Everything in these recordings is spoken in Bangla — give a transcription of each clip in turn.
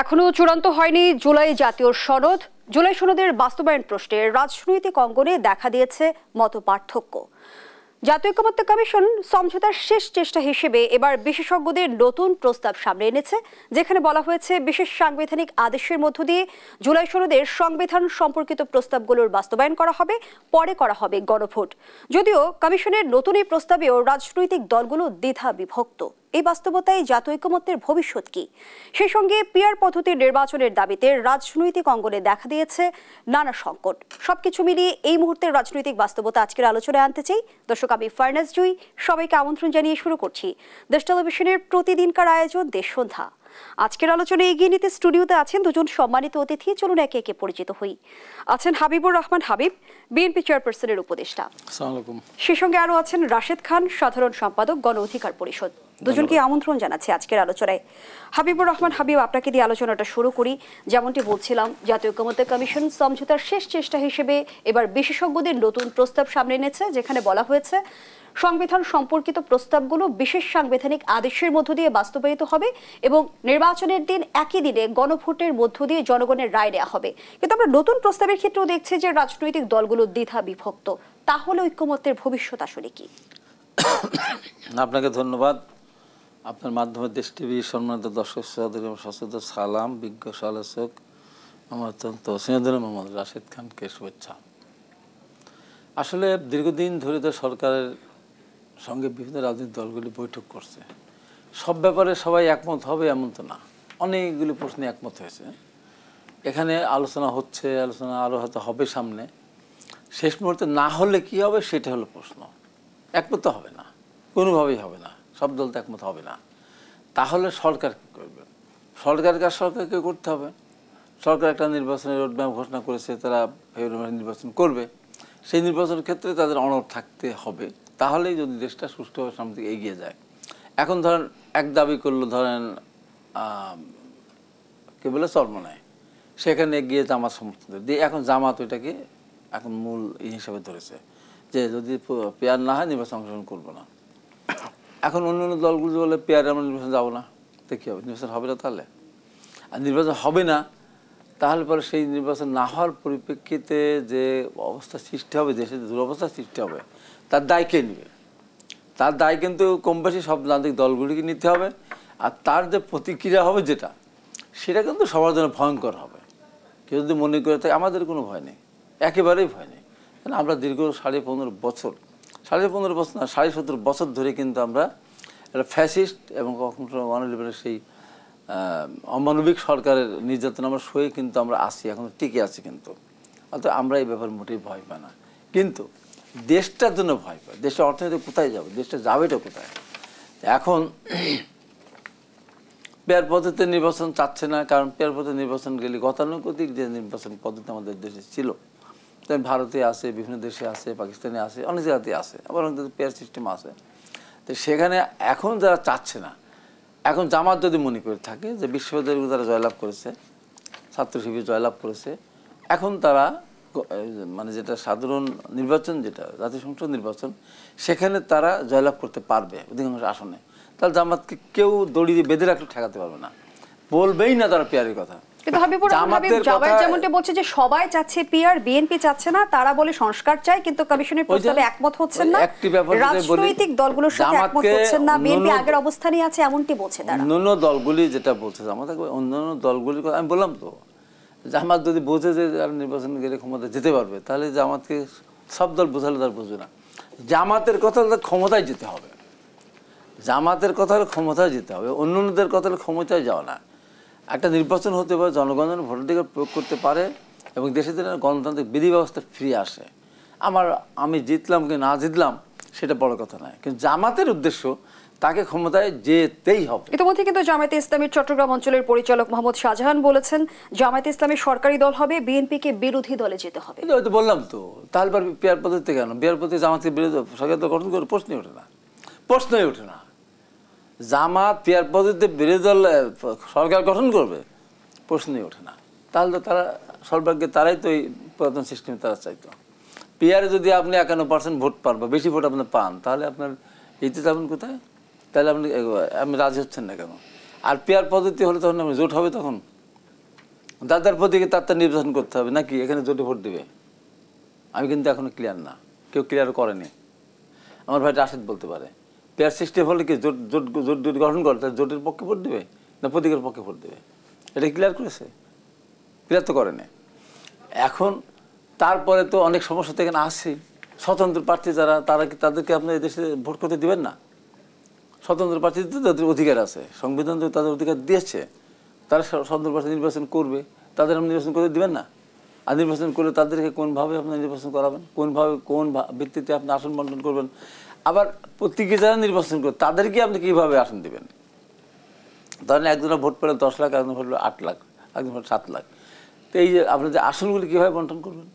এখনো চূড়ান্ত হয়নি জুলাই জাতীয় সনদ। জুলাই সনদের বাস্তবায়ন প্রশ্নে রাজনৈতিক অঙ্গনে দেখা দিয়েছে মতপার্থক্য। জাতীয় ঐকমত্য কমিশন সমঝোতার শেষ চেষ্টা হিসেবে এবার বিশেষজ্ঞদের নতুন প্রস্তাব সামনে এনেছে, যেখানে বলা হয়েছে বিশেষ সাংবিধানিক আদেশের মধ্য দিয়ে জুলাই সনদের সংবিধান সম্পর্কিত প্রস্তাবগুলোর বাস্তবায়ন করা হবে, পরে করা হবে গণভোট। যদিও কমিশনের নতুন এই প্রস্তাবেও রাজনৈতিক দলগুলো দ্বিধা বিভক্ত। এই বাস্তবতায় জাতীয় ঐকমত্যের ভবিষ্যৎ কি? সেই সঙ্গে পিআর পদ্ধতির নির্বাচনের দাবিতে রাজনৈতিক অঙ্গনে দেখা দিয়েছে নানা সংকট। সবকিছু মিলিয়ে এই মুহূর্তের রাজনৈতিক বাস্তবতা আজকের আলোচনায় আনতে চাই। দর্শক, আমি ফারনাজ জুই সবাইকে আমন্ত্রণ জানিয়ে শুরু করছি দেশ টেলিভিশনের প্রতিদিনকার আয়োজন দেশ সন্ধ্যা। আজকের আলোচনায় এগিয়ে নিতে স্টুডিওতে আছেন দুজন সম্মানিত অতিথি। চলুন একে একে পরিচিত হই। আছেন হাবিবুর রহমান হাবিব, বিএনপি চেয়ারপারসনের উপদেষ্টা। সেই সঙ্গে আরো আছেন রাশেদ খান, সাধারণ সম্পাদক, গণ অধিকার পরিষদ। দুজনকে আমন্ত্রণ জানাচ্ছি আজকের আলোচনায়। হাবিবুর রহমান হাবিব, আপনাকে দিয়ে আলোচনাটা শুরু করি। যেমনটি বলছিলাম, জাতীয় ঐকমত্য কমিশন সমঝোতার শেষ চেষ্টা হিসেবে এবার বিশেষজ্ঞদের নতুন প্রস্তাব সামনে এনেছে, যেখানে বলা হয়েছে সংবিধান সম্পর্কিত প্রস্তাবগুলো বিশেষ সাংবিধানিক আদেশের মধ্য দিয়ে বাস্তবায়িত হবে এবং নির্বাচনের দিন একই দিনে গণভোটের মধ্য দিয়ে জনগণের রায় দেওয়া হবে। কিন্তু আমরা নতুন প্রস্তাবের ক্ষেত্রেও দেখছি যে রাজনৈতিক দলগুলো দ্বিধা বিভক্ত। তাহলে ঐকমত্যের ভবিষ্যৎ আসলে কি? আপনাকে ধন্যবাদ। আপনার মাধ্যমে দেশ টিভি সম্মানিত দর্শক সচেতন সালাম, বিজ্ঞ সমালোচক আমার অত্যন্ত স্নেহধন্য মোহাম্মদ রাশেদ খানকে শুভেচ্ছা। আসলে দীর্ঘদিন ধরে তো সরকারের সঙ্গে বিভিন্ন রাজনৈতিক দলগুলি বৈঠক করছে। সব ব্যাপারে সবাই একমত হবে এমন তো না, অনেকগুলি প্রশ্নে একমত হয়েছে। এখানে আলোচনা হচ্ছে, আলোচনা আরও হয়তো হবে সামনে। শেষ মুহূর্তে না হলে কি হবে সেটা হলো প্রশ্ন। একমত তো হবে না, কোনোভাবেই হবে না, সব দল তো একমত হবে না। তাহলে সরকার কী করবে? সরকারের কাজ সরকারকে করতে হবে। সরকার একটা নির্বাচনের রোডম্যাপ ঘোষণা করেছে, তারা ফেব্রুয়ারি মাসে নির্বাচন করবে। সেই নির্বাচনের ক্ষেত্রে তাদের অনড় থাকতে হবে, তাহলেই যদি দেশটা সুষ্ঠুভাবে সামনে দিকে এগিয়ে যায়। এখন ধরেন এক দাবি করলো, ধরেন কে বলে চরমনায়, সেখানে গিয়ে জামাত সমর্থন দিয়ে এখন জামাত ওইটাকে এখন মূল হিসাবে ধরেছে যে যদি পেয়ার না হয় নির্বাচন অংশগ্রহণ করবো না। এখন অন্য অন্য দলগুলো বলে পেয়ারে আমরা নির্বাচন যাবো না, তো কী হবে? নির্বাচন হবে না। তাহলে আর নির্বাচন হবে না, তাহলে পরে সেই নির্বাচন না হওয়ার পরিপ্রেক্ষিতে যে অবস্থা সৃষ্টি হবে, দেশে দুরবস্থা সৃষ্টি হবে, তার দায় কে নেবে? তার দায় কিন্তু কম বেশি সব রাজনৈতিক দলগুলিকে নিতে হবে। আর তার যে প্রতিক্রিয়া হবে সেটা কিন্তু সবার জন্য ভয়ঙ্কর হবে। কেউ যদি মনে করে থাকে আমাদের কোনো ভয় নেই, একেবারেই ভয় নেই। কারণ আমরা দীর্ঘ 15.5 বছর, 15.5 বছর না 17.5 বছর ধরে কিন্তু আমরা একটা ফ্যাসিস্ট এবং কখনো অনলিবারের সেই অমানবিক সরকারের নির্যাতন আমরা সয়ে কিন্তু আমরা আসি, এখন টিকে আছি। কিন্তু অর্থাৎ আমরা এই ব্যাপারে মোটেই ভয় পাই না, কিন্তু দেশটার জন্য ভয় পাই। দেশের অর্থনীতি কোথায় যাবে, দেশটা যাবেটা কোথায়? এখন পেয়ার পদ্ধতিতে নির্বাচন চাচ্ছে না, কারণ পেয়ার পদ্ধতি নির্বাচন গেলে গতানুগতিক যে নির্বাচন পদ্ধতি আমাদের দেশে ছিল, ভারতে আছে, বিভিন্ন দেশে আছে, পাকিস্তানে আছে, অনেক জায়গাতেই আছে, আবার অনেক পেয়ার সিস্টেম আছে। তো সেখানে এখন যারা চাচ্ছে না, এখন জামাত যদি মনে করে থাকে যে বিশ্ববিদ্যালয়গুলো তারা জয়লাভ করেছে, ছাত্র শিবির জয়লাভ করেছে, এখন তারা মানে যেটা সাধারণ নির্বাচন, যেটা জাতীয় সংসদ নির্বাচন, সেখানে তারা জয়লাভ করতে পারবে অধিকাংশ আসনে, তাহলে জামাতকে কেউ দড়ি দিয়ে বেঁধে রাখলে ঠেকাতে পারবে না, বলবেই না তারা পিয়ারের কথা। কিন্তু হাবিবুর রহমান হাবিব, জামায়াত যেমনটা বলছে যে সবাই চাচ্ছে পিআর, বিএনপি চাচ্ছে না, তারা বলে সংস্কার চায়, কিন্তু কমিশনের প্রস্তাবে একমত হচ্ছেন না। রাজনৈতিক দলগুলোর সাথে একমত হচ্ছেন না, বিএনপি আগের অবস্থানই আছে এমনটি বলছে তারা। অন্যান্য দলগুলি যেটা বলছে জামাত, অন্যান্য দলগুলির কথা আমি বললাম তো, জামাত যদি বোঝে যে নির্বাচন গেলে ক্ষমতা যেতে পারবে, তাহলে জামাতকে সব দল বোঝালে তার বুঝবে না। জামাতের কথা হলে ক্ষমতায় যেতে হবে, জামাতের কথা হলে ক্ষমতায় যেতে হবে, অন্যান্যদের কথা হলে ক্ষমতায় যাওয়া না। একটা নির্বাচন হতে পারে, জনগণের ভোটাধিকার প্রয়োগ করতে পারে এবং দেশের জন্য গণতান্ত্রিক বিধি ব্যবস্থা ফিরে আসে। আমি জিতলাম কি না জিতলাম সেটা বড় কথা নয়, কিন্তু জামাতের উদ্দেশ্য তাকে ক্ষমতায় যেতেই হবে। ইতিমধ্যে কিন্তু জামায়াতে ইসলামীর চট্টগ্রাম অঞ্চলের পরিচালক মোহাম্মদ শাহজাহান বলেছেন জামায়াতে ইসলামী সরকারি দল হবে, বিএনপিকে বিরোধী দলে যেতে হবে। হয়তো বললাম তো, তাহলে পেয়ার পদ্ধতি কেন? পেয়ার পদ্ধতি জামাতকে বিরোধী সরকার দল গঠন করে প্রশ্নই ওঠে না, প্রশ্নই ওঠে না। জামাত পেয়ার পদ্ধতিতে বিরোধী দল সরকার গঠন করবে, প্রশ্নই ওঠে না। তাহলে তো তারা সর্বাগ্যে তারাই তো এই প্রধান সিস্টেমে তারা চাইতো। পেয়ারে যদি আপনি 51% ভোট পান বা বেশি ভোট আপনি পান, তাহলে আপনার এইতে যাবেন কোথায়? তাহলে আপনি রাজি হচ্ছেন না কেন? আর পেয়ার পদ্ধতি হলে তখন জোট হবে, তখন দাদার প্রতীকে তার নির্বাচন করতে হবে নাকি এখানে জোটে ভোট দেবে? আমি কিন্তু এখনো ক্লিয়ার না, কেউ ক্লিয়ার করেনি। আমার ভাই রাশেদ বলতে পারে পেয়ার সিস্টেম হলে কি জোট জোট জোট জোট গঠন করে তার জোটের পক্ষে ভোট দেবে না প্রতীকের পক্ষে ভোট দেবে? এটা ক্লিয়ার করেছে? ক্লিয়ার তো করেনি। এখন তারপরে তো অনেক সমস্যা তো এখানে আসছে। স্বতন্ত্র প্রার্থী যারা তাদেরকে আপনি এই দেশে ভোট করতে দিবেন না? স্বতন্ত্র প্রার্থীদের তাদের অধিকার আছে, সংবিধান তো তাদের অধিকার দিয়েছে, তারা স্বতন্ত্র প্রার্থী নির্বাচন করবে, তাদের আপনি নির্বাচন করতে দিবেন না? আর নির্বাচন করলে তাদেরকে কোনভাবে আপনি নির্বাচন করাবেন, কোন ভিত্তিতে আপনি আসন বন্টন করবেন? আবার প্রতীকে যারা নির্বাচন করবে তাদেরকে আপনি কীভাবে আসন দেবেন? ধরেন একজনের ভোট পেলে 10 লাখ, একজন ভোট পেলে 8 লাখ, একজন ভোট 7 লাখ। তো এই যে আপনার যে আসনগুলি কীভাবে বন্টন করবেন,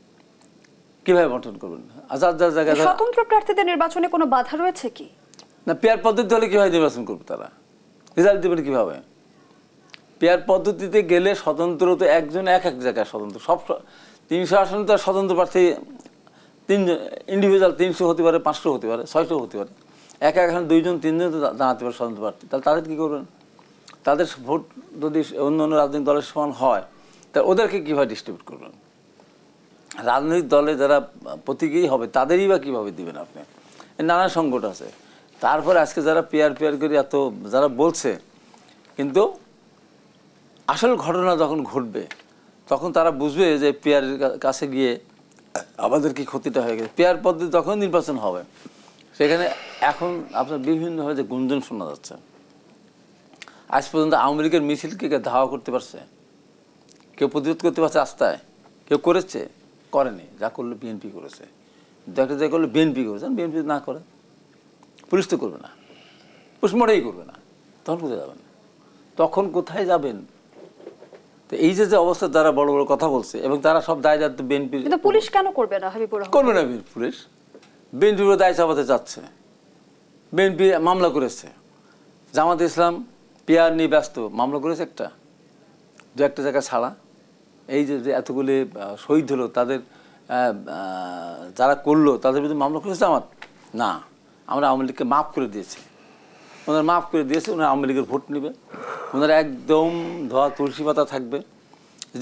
কীভাবে বন্টন করবেন? যার যার জায়গায় স্বতন্ত্র প্রার্থীদের নির্বাচনে কোনো বাধা রয়েছে কি? না, পেয়ার পদ্ধতি হলে কীভাবে নির্বাচন করবে? তারা রেজাল্ট দেবেন কীভাবে? পেয়ার পদ্ধতিতে গেলে স্বতন্ত্র তো একজন এক জায়গায় স্বতন্ত্র, সব 300 আসনে তো স্বতন্ত্র প্রার্থী 3 ইন্ডিভিজুয়াল 300 হতে পারে, 500 হতে পারে, 600 হতে পারে। এক এখন 2জন 3জন তো দাঁড়াতে পারে স্বতন্ত্র প্রার্থী। তাহলে তাদের কী করবেন? তাদের ভোট যদি অন্য অন্য রাজনৈতিক দলের সমান হয় তাহলে ওদেরকে কীভাবে ডিস্ট্রিবিউট করবেন? রাজনৈতিক দলে যারা প্রতীকেই হবে তাদেরই বা কীভাবে দিবেন আপনি? নানা সংকট আছে। তারপরে আজকে যারা পেয়ার করে এত যারা বলছে, কিন্তু আসল ঘটনা যখন ঘটবে তখন তারা বুঝবে যে পেয়ারের কাছে গিয়ে আমাদের কি ক্ষতিটা হয়ে গেছে। পেয়ার পদ্ধতি তখন নির্বাচন হবে, সেখানে এখন আপনার বিভিন্নভাবে যে গুঞ্জন শোনা যাচ্ছে। আজ পর্যন্ত আওয়ামী লীগের মিছিলকে ধাওয়া করতে পারছে? কেউ প্রতিরোধ করতে পারছে রাস্তায়? কেউ করেছে? করেনি। যা করলো বিএনপি করেছে। দেখা যা করলো বিএনপি করেছে, বিএনপি না করে পুলিশ তো করবে না, পুলিশ মোটেই করবে না। তখন কোথায় যাবেন? তখন কোথায় যাবেন? তো এই যে অবস্থা, যারা বড় বড় কথা বলছে এবং তারা সব দায় দায়িত্ব বিএনপি। কিন্তু পুলিশ কেন করবে না? করবে না পুলিশ। বিএনপির দায় চাপাতে চাচ্ছে। বিএনপি মামলা করেছে, জামাত ইসলাম পেয়ার নিয়ে ব্যস্ত, মামলা করেছে একটা 2-1টা জায়গা ছাড়া। এই যে এতগুলি শহীদ হলো তাদের যারা করলো তাদের বিরুদ্ধে মামলা করেছে জামাত? না, আমরা আওয়ামী লীগকে মাফ করে দিয়েছি। ওনারা মাফ করে দিয়েছে, ওনারা আওয়ামী লীগের ভোট নেবে, ওনারা একদম ধোয়া তুলসী পাতা থাকবে।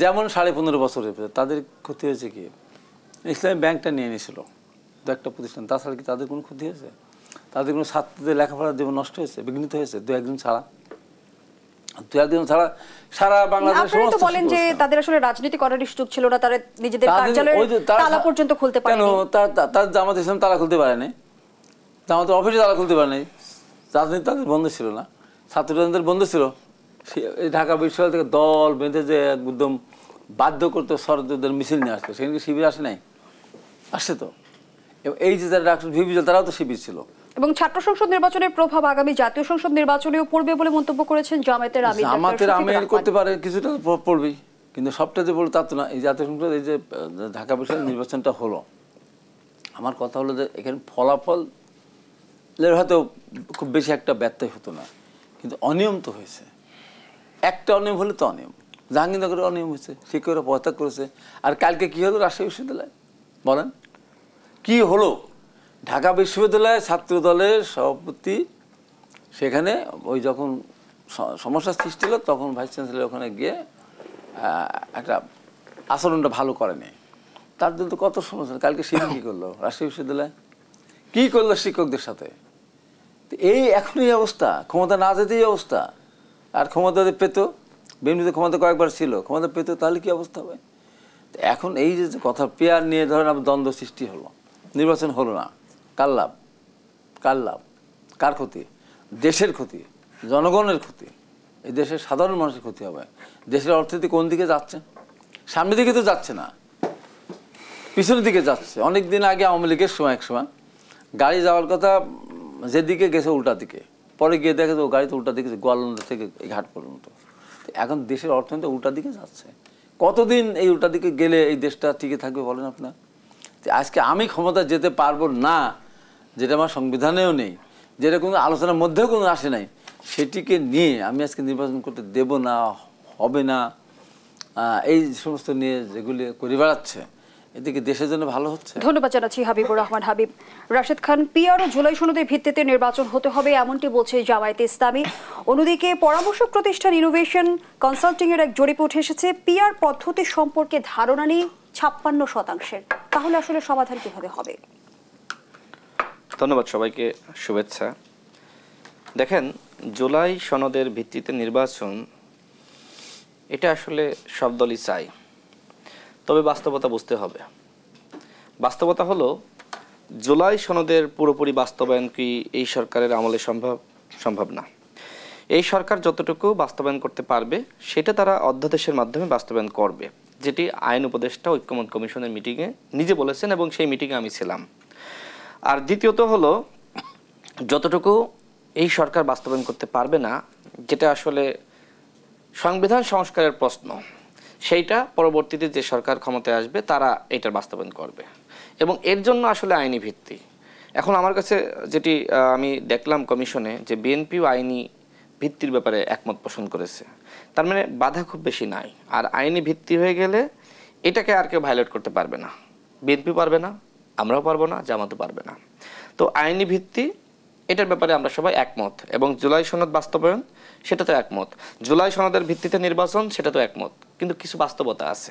যেমন 15.5 বছরের ভেতরে তাদের ক্ষতি হয়েছে কি? ইসলামী ব্যাংকটা নিয়ে নিয়েছিল 2-1টা প্রতিষ্ঠান, তাছাড়া কি তাদের কোনো ক্ষতি হয়েছে? তাদের কোনো ছাত্রদের লেখাপড়ার জীবন নষ্ট হয়েছে, বিঘ্নিত হয়েছে? 2-1 জন ছাড়া, 2-1 জন ছাড়া সারা বাংলাদেশ বলেন যে তাদের আসলে রাজনীতি করার সুযোগ ছিল না, তারা নিজেদের কার্যালয়ের তালা পর্যন্ত খুলতে পারেনি। কেন? তার জামাত ইসলাম তালা খুলতে পারেনি, জামাতের অফিসে তালা খুলতে পারেনি, রাজনীতি তাদের বন্ধ ছিল না, ছাত্রদের বন্ধ ছিল। ঢাকা বিশ্ববিদ্যালয় থেকে দল বেঁধে যে একদম বাধ্য করতে শরৎদের মিছিল নিয়ে আসতো, সেখানে শিবির আসে নাই? আসছে তো। এই যে যারা ভিভিজল তারাও তো শিবির ছিল। এবং ছাত্র সংসদ নির্বাচনের প্রভাব আগামী জাতীয় সংসদ নির্বাচনেও পড়বে বলে মন্তব্য করেছেন জামায়াতের আমির। জামায়াতের আমির করতে পারে, কিছুটা পড়বেই, কিন্তু সবটা যে বলতো তা তো না। এই জাতীয় সংসদ, এই যে ঢাকা বিশ্ববিদ্যালয় নির্বাচনটা হলো, আমার কথা হলো যে এখানে ফলাফলের হয়তো খুব বেশি একটা ব্যত্যয় হতো না, কিন্তু অনিয়ম তো হয়েছে। একটা অনিয়ম হলে তো অনিয়ম, জাহাঙ্গীরনগরের অনিয়ম হয়েছে, শিক্ষকরা পদত্যাগ করেছে। আর কালকে কি হলো রাজশাহী বিশ্ববিদ্যালয়ে? বলেন কি হলো? ঢাকা বিশ্ববিদ্যালয়ে ছাত্র দলের সভাপতি, সেখানে ওই যখন সমস্যার সৃষ্টি হলো তখন ভাইস চ্যান্সেলর ওখানে গিয়ে একটা আচরণটা ভালো করেনি, তার জন্য তো কত সমস্যা। কালকে শিবির কী করলো? রাজশাহী বিশ্ববিদ্যালয় কী করলো শিক্ষকদের সাথে? এই এখনই অবস্থা, ক্ষমতা না যেতেই অবস্থা। আর ক্ষমতা পেত, বিএনপিতে ক্ষমতা কয়েকবার ছিল, ক্ষমতা পেত, তাহলে কি অবস্থা হবে? এখন এই যে কথা পেয়ার নিয়ে ধরেন আপনার দ্বন্দ্ব সৃষ্টি হলো, নির্বাচন হলো না, কার লাভ? কার লাভ? কার ক্ষতি? দেশের ক্ষতি, জনগণের ক্ষতি, এই দেশের সাধারণ মানুষের ক্ষতি হবে। দেশের অর্থনীতি কোন দিকে যাচ্ছে? সামনের দিকে তো যাচ্ছে না, পিছনের দিকে যাচ্ছে। অনেক দিন আগে আওয়ামী লীগের সময় এক সময় গাড়ি যাওয়ার কথা যেদিকে গেছে উল্টা দিকে, পরে গিয়ে দেখে তো গাড়ি তো উল্টা দিকে, গোয়ালন্দ থেকে এই ঘাট পর্যন্ত। এখন দেশের অর্থনীতি উল্টা দিকে যাচ্ছে। কতদিন এই উল্টা দিকে গেলে এই দেশটা টিকে থাকবে বলেন আপনার? আজকে আমি ক্ষমতা যেতে পারবো না, যেটা আমার সংবিধানেও নেই, যেটা কোনো আলোচনার মধ্যেও কোনো আসে নাই, সেটিকে নিয়ে আমি আজকে নির্বাচন করতে দেব না, হবে না, এই সমস্ত নিয়ে যেগুলি করে বেড়াচ্ছে, এদিকে দেশের জন্য ভালো হচ্ছে। ধন্যবাদ জানাচ্ছি হাবিবুর রহমান হাবিব। রাশেদ খান, পিআর ও জুলাই সনদের ভিত্তিতে নির্বাচন হতে হবে এমনটি বলছে জামায়াতে ইসলামী। অন্যদিকে পরামর্শক প্রতিষ্ঠান ইনোভেশন কনসাল্টিং এর এক জরিপ উঠে এসেছে পিআর পদ্ধতি সম্পর্কে ধারণা নেই 56%। তাহলে আসলে সমাধান কিভাবে হবে? ধন্যবাদ সবাইকে, শুভেচ্ছা। দেখেন, জুলাই সনদের ভিত্তিতে নির্বাচন এটা আসলে সব দলই চাই, তবে বাস্তবতা বুঝতে হবে। বাস্তবতা হলো জুলাই সনদের পুরোপুরি বাস্তবায়ন কি এই সরকারের আমলে সম্ভব না। এই সরকার যতটুকু বাস্তবায়ন করতে পারবে সেটা তারা অধ্যাদেশের মাধ্যমে বাস্তবায়ন করবে, যেটি আইন উপদেষ্টা ঐক্যমত কমিশনের মিটিংয়ে নিজে বলেছেন এবং সেই মিটিংয়ে আমি ছিলাম। আর দ্বিতীয়ত হলো, যতটুকু এই সরকার বাস্তবায়ন করতে পারবে না, যেটা আসলে সংবিধান সংস্কারের প্রশ্ন, সেইটা পরবর্তীতে যে সরকার ক্ষমতায় আসবে তারা এটার বাস্তবায়ন করবে এবং এর জন্য আসলে আইনি ভিত্তি। এখন আমার কাছে যেটি আমি দেখলাম কমিশনে, যে বিএনপিও আইনি ভিত্তির ব্যাপারে একমত পোষণ করেছে, তার মানে বাধা খুব বেশি নাই। আর আইনি ভিত্তি হয়ে গেলে এটাকে আর কেউ ভায়োলেট করতে পারবে না। বিএনপি পারবে না, আমরাও পারবো না, জামাতও পারবে না। তো আইনি ভিত্তি এটার ব্যাপারে আমরা সবাই একমত এবং জুলাই সনদ বাস্তবায়ন সেটা তো একমত। জুলাই সনদের ভিত্তিতে নির্বাচন সেটা তো একমত, কিন্তু কিছু বাস্তবতা আছে।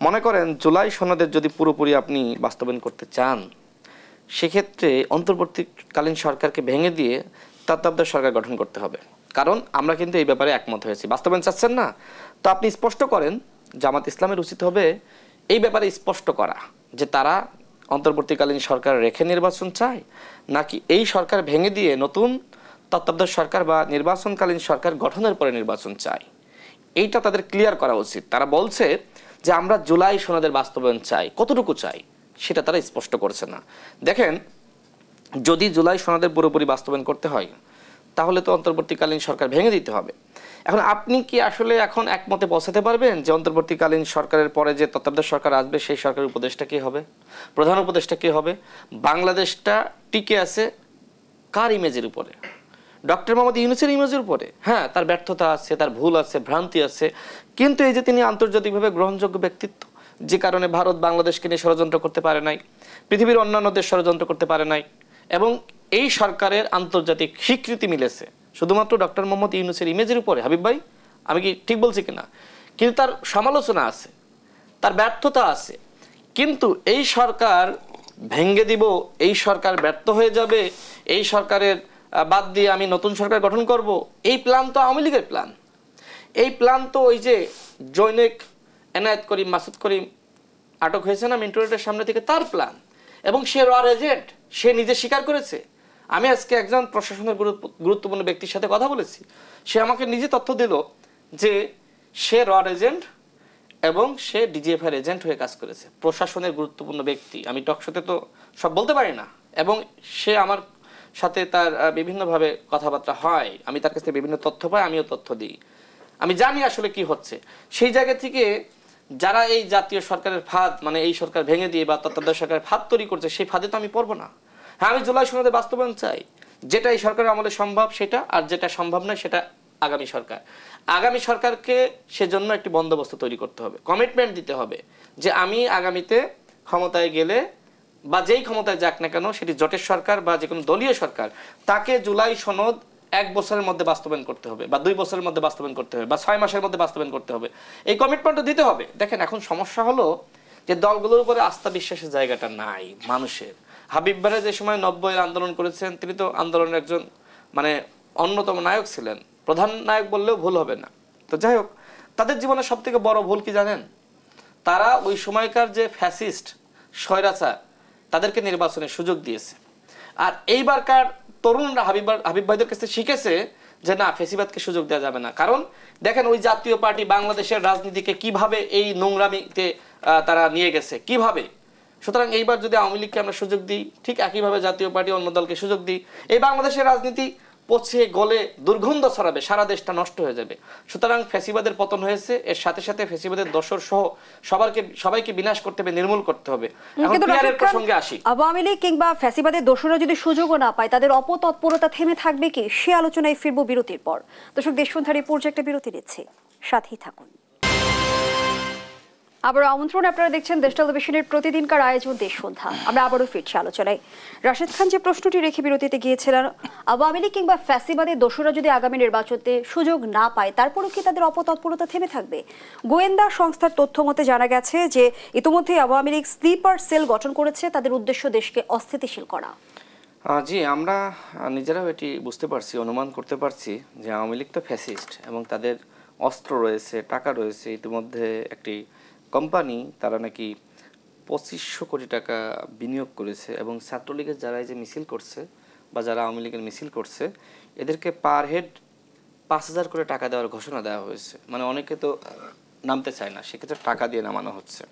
মনে করেন জুলাই সনদের যদি পুরোপুরি আপনি বাস্তবায়ন করতে চান, সেক্ষেত্রে অন্তর্বর্তীকালীন সরকারকে ভেঙে দিয়ে তত্ত্বাবধায়ক সরকার গঠন করতে হবে। কারণ আমরা কিন্তু এই ব্যাপারে একমত হয়েছি। বাস্তবায়ন চাচ্ছেন না, তো আপনি স্পষ্ট করেন। জামাত ইসলামের উচিত হবে এই ব্যাপারে স্পষ্ট করা যে তারা অন্তর্বর্তীকালীন সরকার রেখে নির্বাচন চায়, নাকি এই সরকার ভেঙে দিয়ে নতুন তত্ত্বাবধায়ক সরকার বা নির্বাচনকালীন সরকার গঠনের পরে নির্বাচন চায়। এইটা তাদের ক্লিয়ার করা উচিত। তারা বলছে যে আমরা জুলাই সনদের বাস্তবায়ন চাই, কতটুকু চাই সেটা তারা স্পষ্ট করছে না। দেখেন, যদি জুলাই সনদের পুরোপুরি বাস্তবায়ন করতে হয় তাহলে তো অন্তর্বর্তীকালীন সরকার ভেঙে দিতে হবে। এখন আপনি কি আসলে এখন একমতে পৌঁছাতে পারবেন যে অন্তর্বর্তীকালীন সরকারের পরে যে তত্ত্বাবধায়ক সরকার আসবে সেই সরকারের উপদেষ্টা কে হবে, প্রধান উপদেষ্টা কে হবে? বাংলাদেশটা টিকে আছে কার ইমেজের উপরে? ডক্টর মোহাম্মদ ইউনূসের ইমেজের উপরে। হ্যাঁ, তার ব্যর্থতা আছে, তার ভুল আছে, ভ্রান্তি আছে, কিন্তু এই যে তিনি আন্তর্জাতিকভাবে গ্রহণযোগ্য ব্যক্তিত্ব, যে কারণে ভারত বাংলাদেশকে নিয়ে ষড়যন্ত্র করতে পারে নাই, পৃথিবীর অন্যান্য দেশ ষড়যন্ত্র করতে পারে নাই, এবং এই সরকারের আন্তর্জাতিক স্বীকৃতি মিলেছে শুধুমাত্র ডক্টর মোহাম্মদ ইউনূসের ইমেজের উপরে। হাবিব ভাই, আমি কি ঠিক বলছি কিনা? কিন্তু তার সমালোচনা আছে, তার ব্যর্থতা আছে, কিন্তু এই সরকার ভেঙে দিব, এই সরকার ব্যর্থ হয়ে যাবে, এই সরকারের বাদ দিয়ে আমি নতুন সরকার গঠন করব, এই প্ল্যান তো আওয়ামী লীগের প্ল্যান। এই প্ল্যান তো ওই যে জৈনিক এনায়েত করিম, মাসুদ করিম আটক হয়েছে না মিন্টু রোডের সামনে থেকে, তার প্ল্যান। এবং সে রয়ার এজেন্ট, সে নিজে স্বীকার করেছে। আমি আজকে একজন প্রশাসনের গুরুত্বপূর্ণ ব্যক্তির সাথে কথা বলেছি, সে আমাকে নিজে তথ্য দিল যে সে রয়ার এজেন্ট এবং সে ডিজিএফআই এজেন্ট হয়ে কাজ করেছে। প্রশাসনের গুরুত্বপূর্ণ ব্যক্তি, আমি টকশোতে তো সব বলতে পারি না, এবং সে আমার সাথে তার বিভিন্নভাবে কথাবার্তা হয়, আমি তার কাছ থেকে বিভিন্ন তথ্য পাই, আমিও তথ্য দিই, আমি জানি আসলে কি হচ্ছে। সেই জায়গা থেকে যারা এই জাতীয় সরকারের ফাঁদ, মানে এই সরকার ভেঙে দিয়ে বা তত্ত্বাবধায়ক সরকারের ফাঁদ তৈরি করছে, সেই ফাঁদে তো আমি পড়বো না। হ্যাঁ, আমি জুলাই সনদের বাস্তবায়ন চাই, যেটা এই সরকারের আমলে সম্ভব সেটা, আর যেটা সম্ভব নয় সেটা আগামী সরকার। আগামী সরকারকে সেজন্য একটি বন্দোবস্ত তৈরি করতে হবে, কমিটমেন্ট দিতে হবে যে আমি আগামীতে ক্ষমতায় গেলে বা যেই ক্ষমতায় যাক না কেন, সেটি জোটের সরকার বা যে কোনো দলীয় সরকার, তাকে জুলাই সনদ 1 বছরের মধ্যে বাস্তবায়ন করতে হবে, বা 2 বছরের মধ্যে বাস্তবায়ন করতে হবে, বা 6 মাসের মধ্যে বাস্তবায়ন করতে হবে। এই কমিটমেন্টটা দিতে হবে। দেখেন, এখন সমস্যা হলো যে দলগুলোর উপরে আস্থা বিশ্বাসের জায়গাটা নাই মানুষের। হাবিব ভাই যে সময় 90-এর আন্দোলন করেছেন, তিনি তো আন্দোলনের একজন মানে অন্যতম নায়ক ছিলেন, প্রধান নায়ক বললেও ভুল হবে না। তো যাই হোক, তাদের জীবনের সব থেকে বড় ভুল কি জানেন? তারা ওই সময়কার যে ফ্যাসিস্ট স্বৈরাচার, তাদেরকে নির্বাচনের সুযোগ দিয়েছে। আর এইবারকার তরুণরা হাবিব ভাইদের কাছে শিখেছে যে না, ফেসিবাদকে সুযোগ দেওয়া যাবে না। কারণ দেখেন, ওই জাতীয় পার্টি বাংলাদেশের রাজনীতিকে কিভাবে এই নোংরামিতে তারা নিয়ে গেছে, কিভাবে। সুতরাং এইবার যদি আওয়ামী লীগকে আমরা সুযোগ দিই, ঠিক একইভাবে জাতীয় পার্টি অন্য দলকে সুযোগ দিই, এই বাংলাদেশের রাজনীতি পচিয়ে গলে দুর্গন্ধ ছড়াবে, সারা দেশটা নষ্ট হয়ে যাবে। সুতরাং ফ্যাসিবাদের পতন হয়েছে, এর সাথে সাথে ফ্যাসিবাদের দোসর সহ সবাইকে বিনাশ করতে হবে, নির্মূল করতে হবে। এখন পিয়ারের প্রসঙ্গে আসি। আওয়ামী লীগ কিংবা ফ্যাসিবাদের দোসররা যদি সুযোগও না পায়, তাদের অপতৎপরতা থেমে থাকবে কি? সে আলোচনায় ফিরবো বিরতির পর। দর্শক, দেশসন্ধানী পর্যায়ে একটা বিরতি নিচ্ছে, সাথেই থাকুন। আবারও আমন্ত্রণ, আপনারা দেখছেন দেশ টেলিভিশনের প্রতিদিনকার আয়োজন দেশ সন্ধ্যা। আমরা আবারও ফিরছি আলোচনায়। রাশেদ খান যে প্রশ্নটি রেখে বিরতিতে গিয়েছিলেন, আওয়ামী লীগ কিংবা ফ্যাসিবাদের দোসররা যদি আগামী নির্বাচনে সুযোগ না পায়, তারপরও কি তাদের অপতৎপরতা থেমে থাকবে? গোয়েন্দা সংস্থার তথ্য মতে জানা গেছে যে ইতিমধ্যে আওয়ামী লীগ স্লিপার সেল গঠন করেছে, তাদের উদ্দেশ্য দেশকে অস্থিতিশীল করা। জি, আমরা নিজেরাও এটি বুঝতে পারছি, অনুমান করতে পারছি যে আওয়ামী লীগ তো ফ্যাসিস্ট এবং তাদের অস্ত্র রয়েছে, টাকা রয়েছে। ইতিমধ্যে একটি কোম্পানি তারা নাকি 2500 কোটি টাকা বিনিয়োগ করেছে এবং ছাত্রলীগের যারা এই যে মিছিল করছে বা যারা আওয়ামী লীগের মিছিল করছে এদেরকে পার হেড 5000 করে টাকা দেওয়ার ঘোষণা দেওয়া হয়েছে। মানে অনেকে তো নামতে চায় না, সেক্ষেত্রে টাকা দিয়ে নামানো হচ্ছে।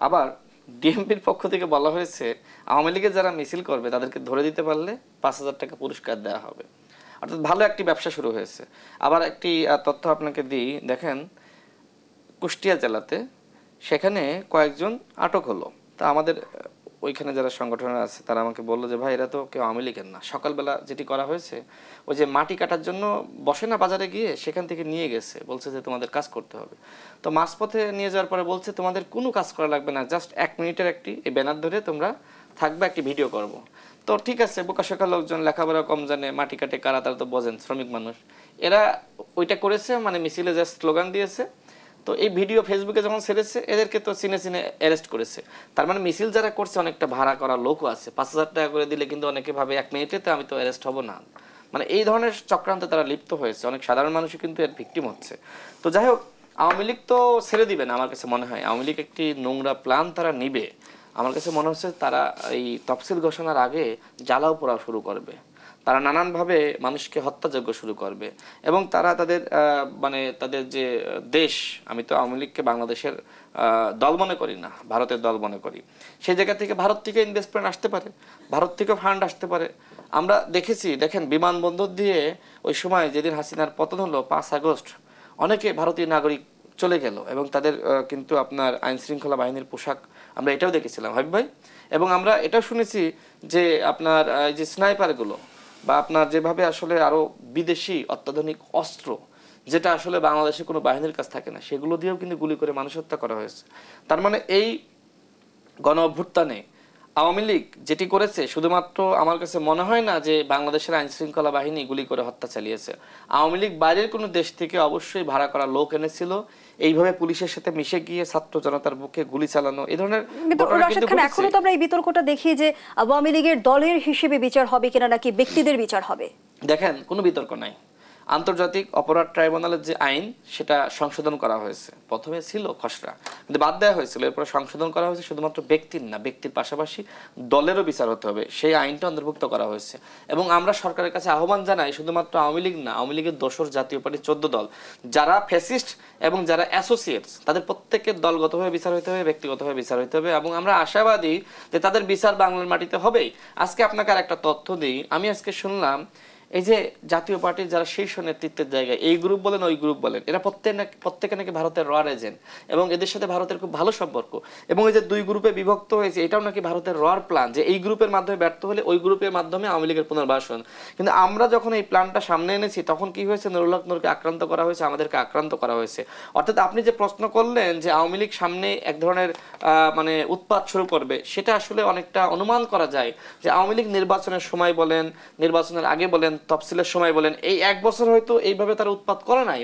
আবার ডিএমপির পক্ষ থেকে বলা হয়েছে আওয়ামী লীগের যারা মিছিল করবে তাদেরকে ধরে দিতে পারলে 5000 টাকা পুরস্কার দেওয়া হবে। অর্থাৎ ভালো একটি ব্যবসা শুরু হয়েছে। আবার একটি তথ্য আপনাকে দিই, দেখেন কুষ্টিয়া জেলাতে সেখানে কয়েকজন আটক হলো। তা আমাদের ওইখানে যারা সংগঠনের আছে তারা আমাকে বললো যে ভাই এরা তো কেউ আওয়ামী লীগের না। সকালবেলা যেটি করা হয়েছে ওই যে মাটি কাটার জন্য বসে না বাজারে গিয়ে, সেখান থেকে নিয়ে গেছে, বলছে যে তোমাদের কাজ করতে হবে। তো মাঝপথে নিয়ে যাওয়ার পরে বলছে তোমাদের কোনো কাজ করা লাগবে না, জাস্ট 1 মিনিটের একটি এই ব্যানার ধরে তোমরা থাকবে, একটি ভিডিও করব। তো ঠিক আছে, বোকাশোকা লোকজন, লেখাপড়া কম জানে, মাটি কাটে কারা, তারা তো বোঝেন, শ্রমিক মানুষ। এরা ওইটা করেছে, মানে মিছিলে জাস্ট স্লোগান দিয়েছে। তো এই ভিডিও ফেসবুকে যখন ছেড়েছে এদেরকে তো চিনে চিনে অ্যারেস্ট করেছে। তার মানে মিছিল যারা করছে অনেকটা ভাড়া করা লোকও আছে। 5000 টাকা করে দিলে কিন্তু অনেকে ভাবে 1 মিনিটে তো আমি তো অ্যারেস্ট হব না। মানে এই ধরনের চক্রান্তে তারা লিপ্ত হয়েছে। অনেক সাধারণ মানুষই কিন্তু এর ভিকটিম হচ্ছে। তো যাই হোক, আওয়ামী লীগ তো ছেড়ে দিবে না আমার কাছে মনে হয়। আওয়ামী লীগ একটি নোংরা প্ল্যান তারা নিবে। আমার কাছে মনে হচ্ছে তারা এই তফসিল ঘোষণার আগে জ্বালাও পোড়া শুরু করবে। তারা নানানভাবে মানুষকে হত্যাযজ্ঞ শুরু করবে এবং তারা তাদের মানে তাদের যে দেশ, আমি তো আওয়ামী লীগকে বাংলাদেশের দল মনে করি না, ভারতের দল মনে করি। সেই জায়গা থেকে ভারত থেকে ইনভেস্টমেন্ট আসতে পারে, ভারত থেকে ফান্ড আসতে পারে। আমরা দেখেছি, দেখেন বিমানবন্দর দিয়ে ওই সময় যেদিন হাসিনার পতন হলো 5 আগস্ট, অনেকে ভারতীয় নাগরিক চলে গেল এবং তাদের কিন্তু আপনার আইন শৃঙ্খলা বাহিনীর পোশাক আমরা এটাও দেখেছিলাম হাবিব ভাই। এবং আমরা এটাও শুনেছি যে আপনার যে স্নাইপারগুলো বা আপনার যেভাবে আসলে আরো বিদেশি অত্যাধুনিক অস্ত্র, যেটা আসলে বাংলাদেশে কোনো বাহিনীর কাছে থাকে না, সেগুলো দিয়েও কিন্তু গুলি করে মানুষ হত্যা করা হয়েছে। তার মানে এই গণ অভ্যুত্থানে আওয়ামী লীগ যেটি করেছে, শুধুমাত্র আমার কাছে মনে হয় না যে বাংলাদেশের আইন শৃঙ্খলা বাহিনী গুলি করে হত্যা চালিয়েছে। আওয়ামী লীগ বাইরের কোনো দেশ থেকে অবশ্যই ভাড়া করা লোক এনেছিল, এইভাবে পুলিশের সাথে মিশে গিয়ে ছাত্র জনতার বুকে গুলি চালানো, এই ধরনের। এখনো তো আমরা এই বিতর্কটা দেখি যে আওয়ামী লীগের দলের হিসেবে বিচার হবে কিনা নাকি ব্যক্তিদের বিচার হবে। দেখেন, কোনো বিতর্ক নাই। আন্তর্জাতিক অপরাধ ট্রাইব্যুনালের যে আইন সেটা সংশোধন করা হয়েছে। প্রথমে ছিল খসড়া, কিন্তু বাদ দেওয়া হয়েছিল, এরপরে সংশোধন করা হয়েছে। শুধুমাত্র ব্যক্তির না, ব্যক্তির পাশাপাশি দলেরও বিচার হতে হবে, সেই আইনটা অন্তর্ভুক্ত করা হয়েছে। এবং আমরা সরকারের কাছে আহ্বান জানাই, শুধুমাত্র আওয়ামী লীগ না, আওয়ামী লীগের দোসর জাতীয় পার্টি 14 দল, যারা ফ্যাসিস্ট এবং যারা অ্যাসোসিয়েটস, তাদের প্রত্যেকের দলগতভাবে বিচার হতে হবে, ব্যক্তিগতভাবে বিচার হতে হবে। এবং আমরা আশাবাদী যে তাদের বিচার বাংলার মাটিতে হবেই। আজকে আপনাকে আর একটা তথ্য দিই, আমি আজকে শুনলাম এই যে জাতীয় পার্টির যারা শীর্ষ নেতৃত্বের জায়গায়, এই গ্রুপ বলেন ওই গ্রুপ বলেন, এরা প্রত্যেকে নাকি ভারতের রয়ার এজেন্ট এবং এদের সাথে ভারতের খুব ভালো সম্পর্ক। এবং এই যে 2 গ্রুপে বিভক্ত হয়েছে, এটাও নাকি ভারতের রয়ার প্ল্যান, যে এই গ্রুপের মাধ্যমে ব্যর্থ হলে ওই গ্রুপের মাধ্যমে আওয়ামী লীগের পুনর্বাসন। কিন্তু আমরা যখন এই প্ল্যানটা সামনে এনেছি তখন কি হয়েছে, নুরুল হক নূরকে আক্রান্ত করা হয়েছে, আমাদেরকে আক্রান্ত করা হয়েছে। অর্থাৎ আপনি যে প্রশ্ন করলেন যে আওয়ামী লীগ সামনে এক ধরনের মানে উৎপাত শুরু করবে, সেটা আসলে অনেকটা অনুমান করা যায় যে আওয়ামী লীগ নির্বাচনের সময় বলেন, নির্বাচনের আগে বলেন, তফসিলের সময় বলেন, এই 1 বছর হয়তো এইভাবে তারা উৎপাত করে নাই।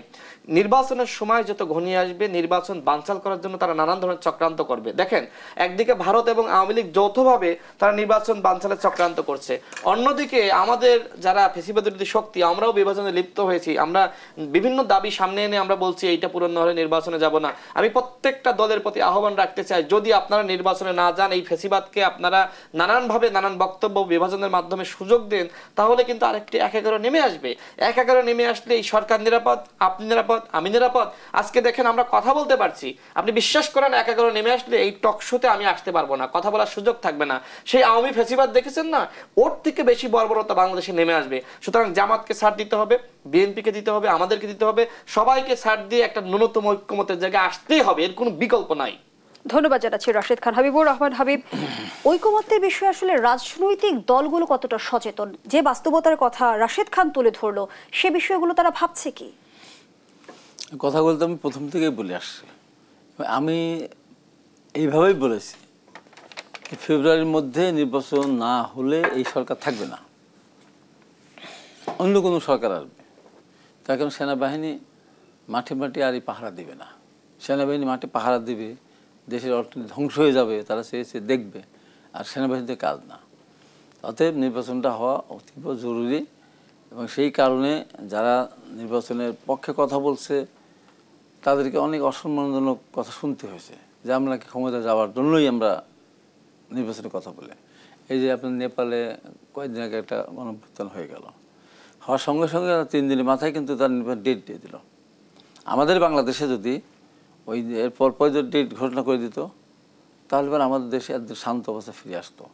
নির্বাচনের সময় যত ঘনিয়ে আসবে, নির্বাচন বানচাল করার জন্য তারা নানান ধরনের চক্রান্ত করবে। দেখেন, একদিকে ভারত এবং আওয়ামী লীগ যৌথভাবে তারা নির্বাচন বানচালের চক্রান্ত করছে, অন্যদিকে আমাদের যারা ফ্যাসিবাদ বিরোধী শক্তি, আমরাও বিভাজনে লিপ্ত হয়েছি। আমরা বিভিন্ন দাবি সামনে এনে আমরা বলছি এইটা পূরণ না হলে নির্বাচনে যাব না। আমি প্রত্যেকটা দলের প্রতি আহ্বান রাখতে চাই, যদি আপনারা নির্বাচনে না যান, এই ফ্যাসিবাদকে আপনারা নানানভাবে নানান বক্তব্য বিভাজনের মাধ্যমে সুযোগ দেন, তাহলে কিন্তু আরেকটি 1-11 নেমে আসবে। 1-11 নেমে আসলে এই সরকার নিরাপদ, আপনি নিরাপদ, আমি নিরাপদ। আজকে দেখেন আমরা কথা বলতে পারছি, আপনি বিশ্বাস করেন 1-11 নেমে আসলে এই টক শোতে আমি আসতে পারবো না, কথা বলার সুযোগ থাকবে না। সেই আওয়ামী ফ্যাসিবাদ দেখেছেন না, ওর থেকে বেশি বর্বরতা বাংলাদেশে নেমে আসবে। সুতরাং জামাতকে ছাড় দিতে হবে, বিএনপিকে দিতে হবে, আমাদেরকে দিতে হবে, সবাইকে ছাড় দিয়ে একটা ন্যূনতম ঐক্যমতের জায়গায় আসতেই হবে, এর কোনো বিকল্প নাই। ধন্যবাদ জানাচ্ছি রাশেদ খান। হাবিবুর রহমান হাবিব, ঐকমত্যের বিষয়ে আসলে রাজনৈতিক দলগুলো কতটা সচেতন? যে বাস্তবতার কথা রাশেদ খান তুলে ধরলো, সে বিষয়গুলো তারা ভাবছে কি? কথা বলতে আমি প্রথম থেকেই বলে আসছি, আমি এইভাবেই বলেছি, ফেব্রুয়ারির মধ্যে নির্বাচন না হলে এই সরকার থাকবে না, অন্য কোনো সরকার আসবে। তার কারণ সেনাবাহিনী মাঠে মাঠে আর এই পাহারা দিবে না। সেনাবাহিনী মাঠে পাহারা দিবে, দেশের অর্থনীতি ধ্বংস হয়ে যাবে, তারা সে দেখবে, আর সেনাবাহিনীতে কাজ না। অতএব নির্বাচনটা হওয়া অতীব জরুরি, এবং সেই কারণে যারা নির্বাচনের পক্ষে কথা বলছে তাদেরকে অনেক অসম্মানজনক কথা শুনতে হয়েছে, যে আমরা কি ক্ষমতা যাওয়ার জন্যই আমরা নির্বাচনের কথা বলে। এই যে আপনার নেপালে কয়েকদিন আগে একটা গণঅভ্যুত্থান হয়ে গেল, হওয়ার সঙ্গে সঙ্গে 3 দিনের মাথায় কিন্তু তার নির্বাচন ডেট দিয়ে দিল। আমাদের বাংলাদেশে যদি ওই এর পরপর যদি ডেট ঘোষণা করে দিত, তাহলে পর আমাদের দেশে একদম শান্ত অবস্থা ফিরে আসতো।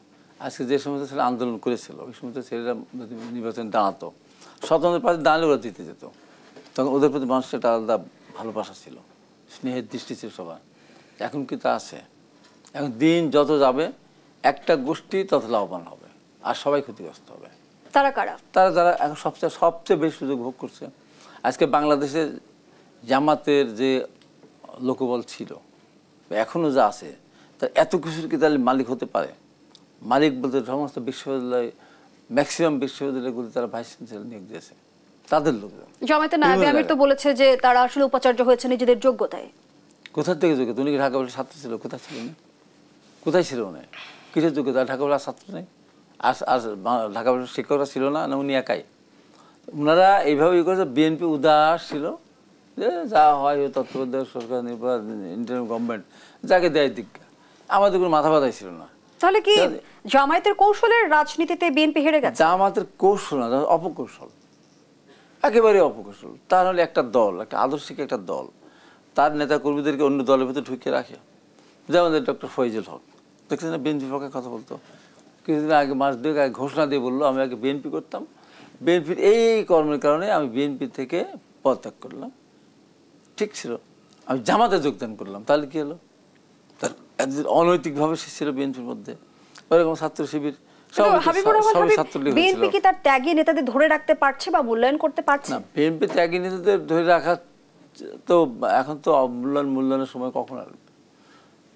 আজকে যে সমস্ত ছেলে আন্দোলন করেছিল, ওই সমস্ত ছেলেরা যদি নির্বাচন দাঁড়াতো, স্বতন্ত্র প্রার্থী দাঁড়ালে ওরা জিতে যেত। তখন ওদের প্রতি মানুষের একটা আলাদা ভালোবাসা ছিল, স্নেহের দৃষ্টি ছিল সবার। এখন কি তা আছে? এখন দিন যত যাবে একটা গোষ্ঠী তত লাভবান হবে, আর সবাই ক্ষতিগ্রস্ত হবে। তারা কারা? তারা যারা এখন সবচেয়ে বেশি সুযোগ ভোগ করছে। আজকে বাংলাদেশে জামাতের যে লোকবল ছিল, এখনও যা আছে, তার এত কিছুর কি তাহলে মালিক হতে পারে? মালিক বলতে সমস্ত বিশ্ববিদ্যালয়, ম্যাক্সিমাম বিশ্ববিদ্যালয়গুলি তারা ভাইস চ্যান্সেলর নিয়োগ দিয়েছে, তাদের লোকজন। জামায়াতের নায়েবে আমির তো বলেছে যে তারা আসলে উপাচার্য হয়েছে নিজেদের যোগ্যতায়। কোথা থেকে যোগ্যতা? উনি কি ঢাকা কলেজের ছাত্র ছিল? কোথায় ছিল উনি? কোথায় ছিল উনি? কিসের যোগ্যতা? ঢাকা কলেজের ছাত্র নেই? আর ঢাকা কলেজের শিক্ষকরা ছিল না, না উনি একাই? ওনারা এইভাবেই করেছে। বিএনপি উদাস ছিল, যে যা হয় ওই তত্ত্বাবধায়ক সরকার, ইন্টারিম গভর্নমেন্ট যাকে দেয় দিক, আমাদের কোনো মাথা ব্যথাই ছিল না। তাহলে কি জামায়াতের কৌশলের রাজনীতিতে বিএনপি হেরে গেছে? জামাতের কৌশল না, অপকৌশল, একেবারে অপকৌশল। তার হলে একটা দল, একটা আদর্শিক একটা দল, তার নেতা কর্মীদেরকে অন্য দলের ভিতরে ঢুকিয়ে রাখে। যেমন ডক্টর ফয়জুল হক, দেখছেন না, বিএনপির পক্ষে কথা বলতো, কিছুদিন আগে, মাস 2 আগে ঘোষণা দিয়ে বললো আমি আগে বিএনপি করতাম, বিএনপির এই কর্মের কারণে আমি বিএনপি থেকে পদত্যাগ করলাম। ঠিক ছিল, আমি জামাতে যোগদান করলাম, তাহলে কি হলো? তার অনৈতিকভাবে সে ছিল বিএনপির মধ্যে। ওরকম ছাত্র শিবির, বিএনপি কি তার ত্যাগী নেতাদের ধরে রাখতে পারছে বা মূল্যায়ন করতে পারছে না? বিএনপি ত্যাগী নেতাদের ধরে রাখা তো এখন তো মূল্যায়নের সময় কখন আসবে?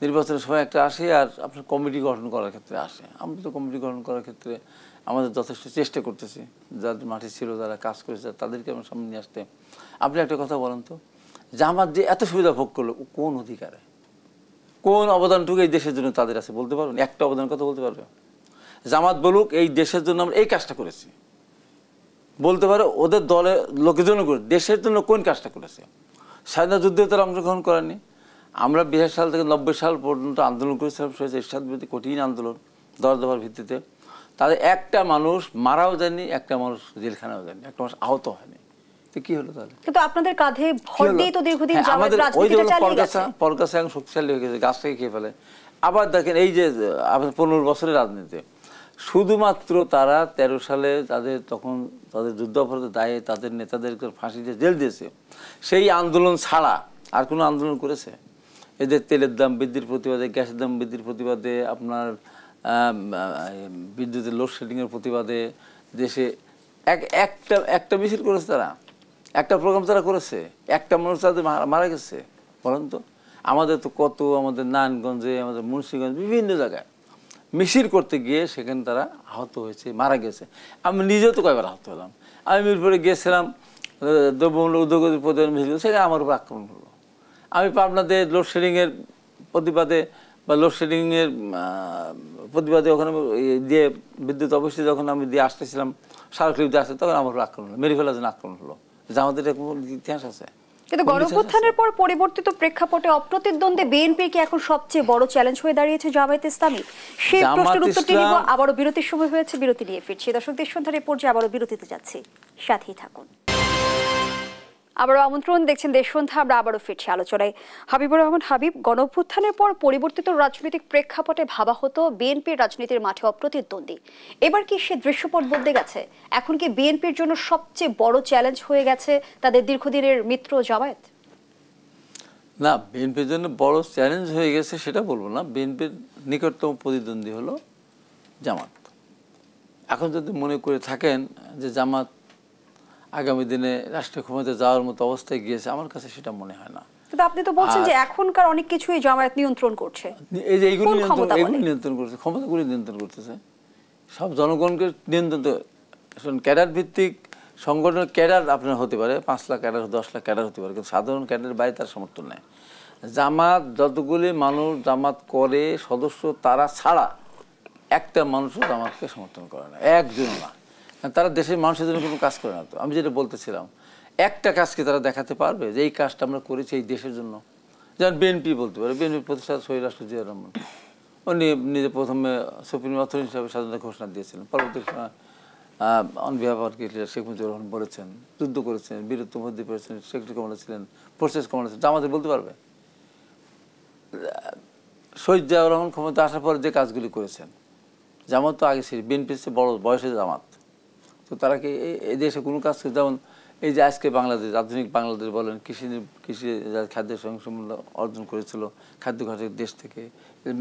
নির্বাচনের সময় একটা আসে, আর আপনার কমিটি গঠন করার ক্ষেত্রে আসে। আমরা তো কমিটি গঠন করার ক্ষেত্রে আমাদের যথেষ্ট চেষ্টা করতেছি, যাদের মাঠে ছিল, যারা কাজ করেছে তাদেরকে আমরা সামনে নিয়ে আসতে। আপনি একটা কথা বলেন তো, জামাত যে এত সুবিধা ভোগ করলো, কোন অধিকারে, কোন অবদানটুকু এই দেশের জন্য তাদের আছে বলতে পারবেন? একটা অবদান কথা বলতে পারবে? জামাত বলুক এই দেশের জন্য আমরা এই কাজটা করেছি, বলতে পারে ওদের দলের লোকের জন্য করে, দেশের জন্য কোন কাজটা করেছে? স্বাধীনতা যুদ্ধে তারা অংশগ্রহণ করেনি। আমরা 20 সাল থেকে 90 সাল পর্যন্ত আন্দোলন করেছিলাম, এরশাদ বিরোধী কঠিন আন্দোলন, দরদাবার ভিত্তিতে। তাদের একটা মানুষ মারাও যায়নি, একটা মানুষ জেলখানাও যায়নি, একটা মানুষ আহত হয়নি। তো কি হলো তাহলে? কিন্তু আপনাদের কাঁধে ভর দিয়ে তো দীর্ঘদিন জামাত রাজনীতিটা চালিয়ে গেছে। পরগাছা এখন শক্তিশালী হয়ে গেছে, গাছ থেকে খেয়ে ফেলে। আবার দেখেন এই যে 15 বছরের রাজনীতি, শুধুমাত্র তারা 13 সালে তখন তাদের যুদ্ধাপরাধের দায়ে তাদের নেতাদেরকে ফাঁসি দিয়ে জেল দিয়েছে, সেই আন্দোলন ছাড়া আর কোনো আন্দোলন করেছে? এদের তেলের দাম বৃদ্ধির প্রতিবাদে, গ্যাসের দাম বৃদ্ধির প্রতিবাদে, আপনার বিদ্যুতের লোডশেডিংয়ের প্রতিবাদে দেশে একটা মিছিল করেছে তারা, একটা প্রোগ্রাম তারা করেছে, একটা মানুষ তাদের মারা গেছে? বলেন তো। আমাদের তো কত, আমাদের নারায়ণগঞ্জে, আমাদের মুন্সিগঞ্জ, বিভিন্ন জায়গায় মিছিল করতে গিয়ে সেখানে তারা আহত হয়েছে, মারা গেছে। আমি নিজেও তো কয়েকবার আহত হলাম। আমি মিরপুরে গিয়েছিলাম, দ্রব্যমূল্য উদ্যোগের প্রতিবাদ মিছিল, সেখানে আমার উপর আক্রমণ হলো। আমি পাবনাতে লোডশেডিংয়ের প্রতিবাদে বা লোডশেডিংয়ের প্রতিবাদে ওখানে দিয়ে বিদ্যুৎ অবশ্যই যখন আমি দিয়ে আসতেছিলাম, স্মারকলিপি দিয়ে আসতে, তখন আমার উপর আক্রমণ হলো, মেরে ফেলার জন্য আক্রমণ হলো। যে আমাদের ইতিহাস আছে। কিন্তু গণঅভ্যুত্থানের পর পরিবর্তিত প্রেক্ষাপটে অপ্রতিদ্বন্দ্বী বিএনপি কি এখন সবচেয়ে বড় চ্যালেঞ্জ হয়ে দাঁড়িয়েছে জামায়াতে ইসলামী? সেই প্রশ্নের উত্তরটি নিব। আবারও বিরতির সময় হয়েছে, বিরতি নিয়ে ফিরছি। দর্শক, দেশ সন্ধ্যার পর্যায়ে আবারও বিরতিতে যাচ্ছি, সাথেই থাকুন। আবারও আমন্ত্রণ, দেখছেন দেশ সন্ধ্যা। আমরা আবারও ফিরছি আলোচনায়। হাবিবুর রহমান হাবিব, গণঅভ্যুত্থানের পর পরিবর্তিত রাজনৈতিক প্রেক্ষাপটে ভাবা হতো বিএনপির রাজনীতির মাঠে অপ্রতিদ্বন্দ্বী। এবার কি সে দৃশ্যপট বদলে গেছে? এখন কি বিএনপির জন্য সবচেয়ে বড় চ্যালেঞ্জ হয়ে গেছে তাদের দীর্ঘদিনের মিত্র জামায়াত? না, বিএনপির জন্য বড় চ্যালেঞ্জ হয়ে গেছে সেটা বলবো না। বিএনপির নিকটতম প্রতিদ্বন্দ্বী হলো জামাত। এখন যদি মনে করে থাকেন যে জামাত আগামী দিনে রাষ্ট্রীয় ক্ষমতায় যাওয়ার মতো অবস্থায় গিয়েছে, আমার কাছে সেটা মনে হয় না। কিন্তু আপনি তো বলছেন যে এখনকার অনেক কিছুই জামায়াত নিয়ন্ত্রণ করছে। এই যে এইগুলো নিয়ন্ত্রণ করছে, ক্ষমতাগুলি নিয়ন্ত্রণ করতেছে, সব জনগণকে নিয়ন্ত্রণ। ক্যাডার ভিত্তিক সংগঠনের ক্যাডার আপনার হতে পারে, 5 লাখ ক্যাডার 10 লাখ ক্যাডার হতে পারে, কিন্তু সাধারণ ক্যাডারের বাইরে তার সমর্থন নেই। জামাত যতগুলি মানুষ জামাত করে সদস্য, তারা ছাড়া একটা মানুষও জামাতকে সমর্থন করে না, একজনও না। তারা দেশের মানুষের জন্য কোনো কাজ করে না। তো আমি যেটা বলতেছিলাম, একটা কাজকে তারা দেখাতে পারবে যে এই কাজটা আমরা করেছি এই দেশের জন্য। যেমন বিএনপি বলতে পারে, বিএনপি প্রতিষ্ঠাতা শহীদ রাষ্ট্রপতি জিয়া রহমান, উনি নিজে প্রথমে সুপ্রিম অথরিটি হিসাবে স্বাধীনতা ঘোষণা দিয়েছিলেন। পরবর্তী সময় on behalf of Sheikh Mujibur Rahman বলেছেন, যুদ্ধ করেছেন, বীরত্ব মধ্যে পেয়েছেন, সেক্রেটারি কমান্ডার ছিলেন, ফোর্সেস কমান্ডার ছিলেন। জামাতে বলতে পারবে শহীদ জিয়া রহমান ক্ষমতা আসার পর যে কাজগুলি করেছেন, জামাত তো আগে ছিল, বিএনপির চেয়ে বড় বয়সের জামাত। তো তারা কি এই দেশে কোনো কাজ করে? যেমন এই যে আজকে বাংলাদেশ, আধুনিক বাংলাদেশ বলেন, কৃষি খাদ্যের স্বয়ংসম্পূর্ণ অর্জন করেছিল খাদ্য ঘাটের দেশ থেকে,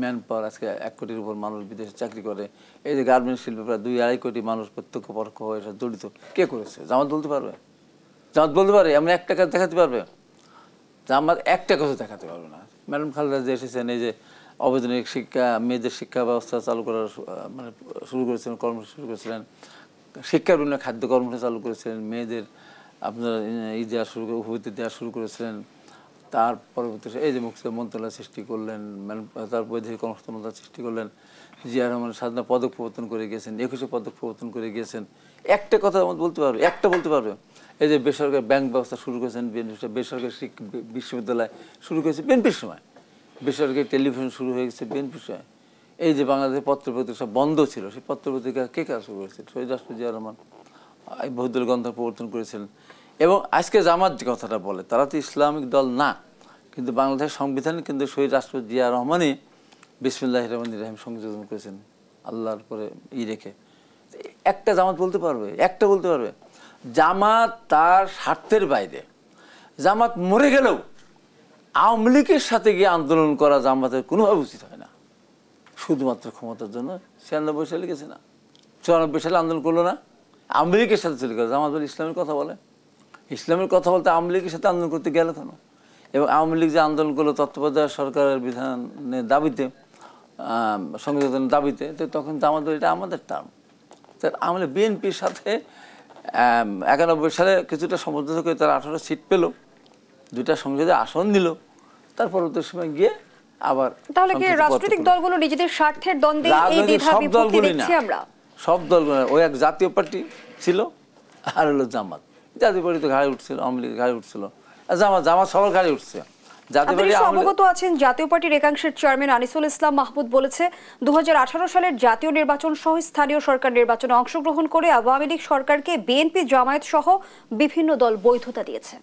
ম্যান পাওয়ার, আজকে 1 কোটির উপর মানুষ বিদেশে চাকরি করে। এই যে গার্মেন্টস শিল্পে প্রায় 2-2.5 কোটি মানুষ প্রত্যক্ষ পরোক্ষ হয়ে জড়িত, কে করেছে? জামাত বলতে পারবে? জামাত বলতে পারে? আমরা একটা কাজ দেখাতে পারবে? জামাত একটা কাজও দেখাতে পারবে না। ম্যাডাম খালেদা যে এসেছেন, এই যে অবৈতনিক শিক্ষা, মেয়েদের শিক্ষা ব্যবস্থা চালু করার মানে শুরু করেছিলেন, কর্মসূচি শুরু করেছিলেন, শিক্ষার বিভিন্ন খাদ্য কর্মসূচি চালু করেছিলেন, মেয়েদের আপনার দেওয়া শুরু করে, উপবৃত্তি দেওয়া শুরু করেছিলেন। তার পরবর্তী এই যে মুক্তি মন্ত্রণালয় সৃষ্টি করলেন, তার বৈদেশিক কর্মসংস্থান মন্ত্রণালয় সৃষ্টি করলেন, জিয়া রহমান স্বাধীনতা পদক প্রবর্তন করে গিয়েছেন, 21 পদক প্রবর্তন করে গিয়েছেন। একটা কথা বলতে পারবে, একটা বলতে পারবে, এই যে বেসরকারি ব্যাংক ব্যবস্থা শুরু করেছেন, বেসরকারি বিশ্ববিদ্যালয় শুরু করেছে বিএনপির সময়, বেসরকারি টেলিভিশন শুরু হয়ে গেছে বিএনপির সময়। এই যে বাংলাদেশের পত্রপত্রিকা সব বন্ধ ছিল, সেই পত্রপত্রিকা কে কাজ শুরু করেছে? শহীদ রাষ্ট্রপতি জিয়া রহমান বহুদলীয় গণতন্ত্র প্রবর্তন করেছিলেন। এবং আজকে জামাত যে কথাটা বলে, তারা তো ইসলামিক দল না, কিন্তু বাংলাদেশের সংবিধানে কিন্তু শহীদ রাষ্ট্রপতি জিয়া রহমানই বিসমিল্লাহির রহমানির রহিম সংযোজন করেছেন আল্লাহর পরে রেখে। একটা জামাত বলতে পারবে? একটা বলতে পারবে? জামাত তার স্বার্থের বাইরে, জামাত মরে গেলেও আওয়ামী লীগের সাথে গিয়ে আন্দোলন করা জামাতের কোনোভাবে উচিত হয় না। শুধুমাত্র ক্ষমতার জন্য 96 সালে গেছে না, 94 সালে আন্দোলন করলো না, আওয়ামী লীগের সাথে চলে গেল। জামাত বলে ইসলামের কথা বলে, ইসলামের কথা বলতে আওয়ামী লীগের সাথে আন্দোলন করতে গেল কেন? এবং আওয়ামী লীগ যে আন্দোলন করলো তত্ত্বাবধায়ক সরকারের বিধানের দাবিতে, সংযোজনের দাবিতে, তো তখন জামাত এটা আমাদের টার্ম। আমাদের বিএনপির সাথে 91 সালে কিছুটা সমঝোতা করে তারা 18 সিট পেল, 2টা সংসদে আসন দিল, তার পরবর্তী সময় গিয়ে আবার। তাহলে কি রাজনৈতিক দলগুলো নিজেদের স্বার্থের দ্বন্দ্বে এই দ্বিধা বিভক্তি দেখছি আমরা? সব দলগুলো, ওই এক জাতীয় পার্টি ছিল আর হলো জামাত। জাতীয় পার্টি তো ঘাড়ে উঠছিল, আওয়ামী লীগ ঘাড়ে উঠছিল, আর জামাত সবার ঘাড়ে উঠছে। অবগত আছেন জাতীয় পার্টির একাংশের চেয়ারম্যান আনিসুল ইসলাম মাহমুদ বলেছে, 2018 সালের জাতীয় নির্বাচন সহ স্থানীয় সরকার নির্বাচনে অংশগ্রহণ করে আওয়ামী লীগ সরকারকে বিএনপি, জামায়াত সহ বিভিন্ন দল বৈধতা দিয়েছে।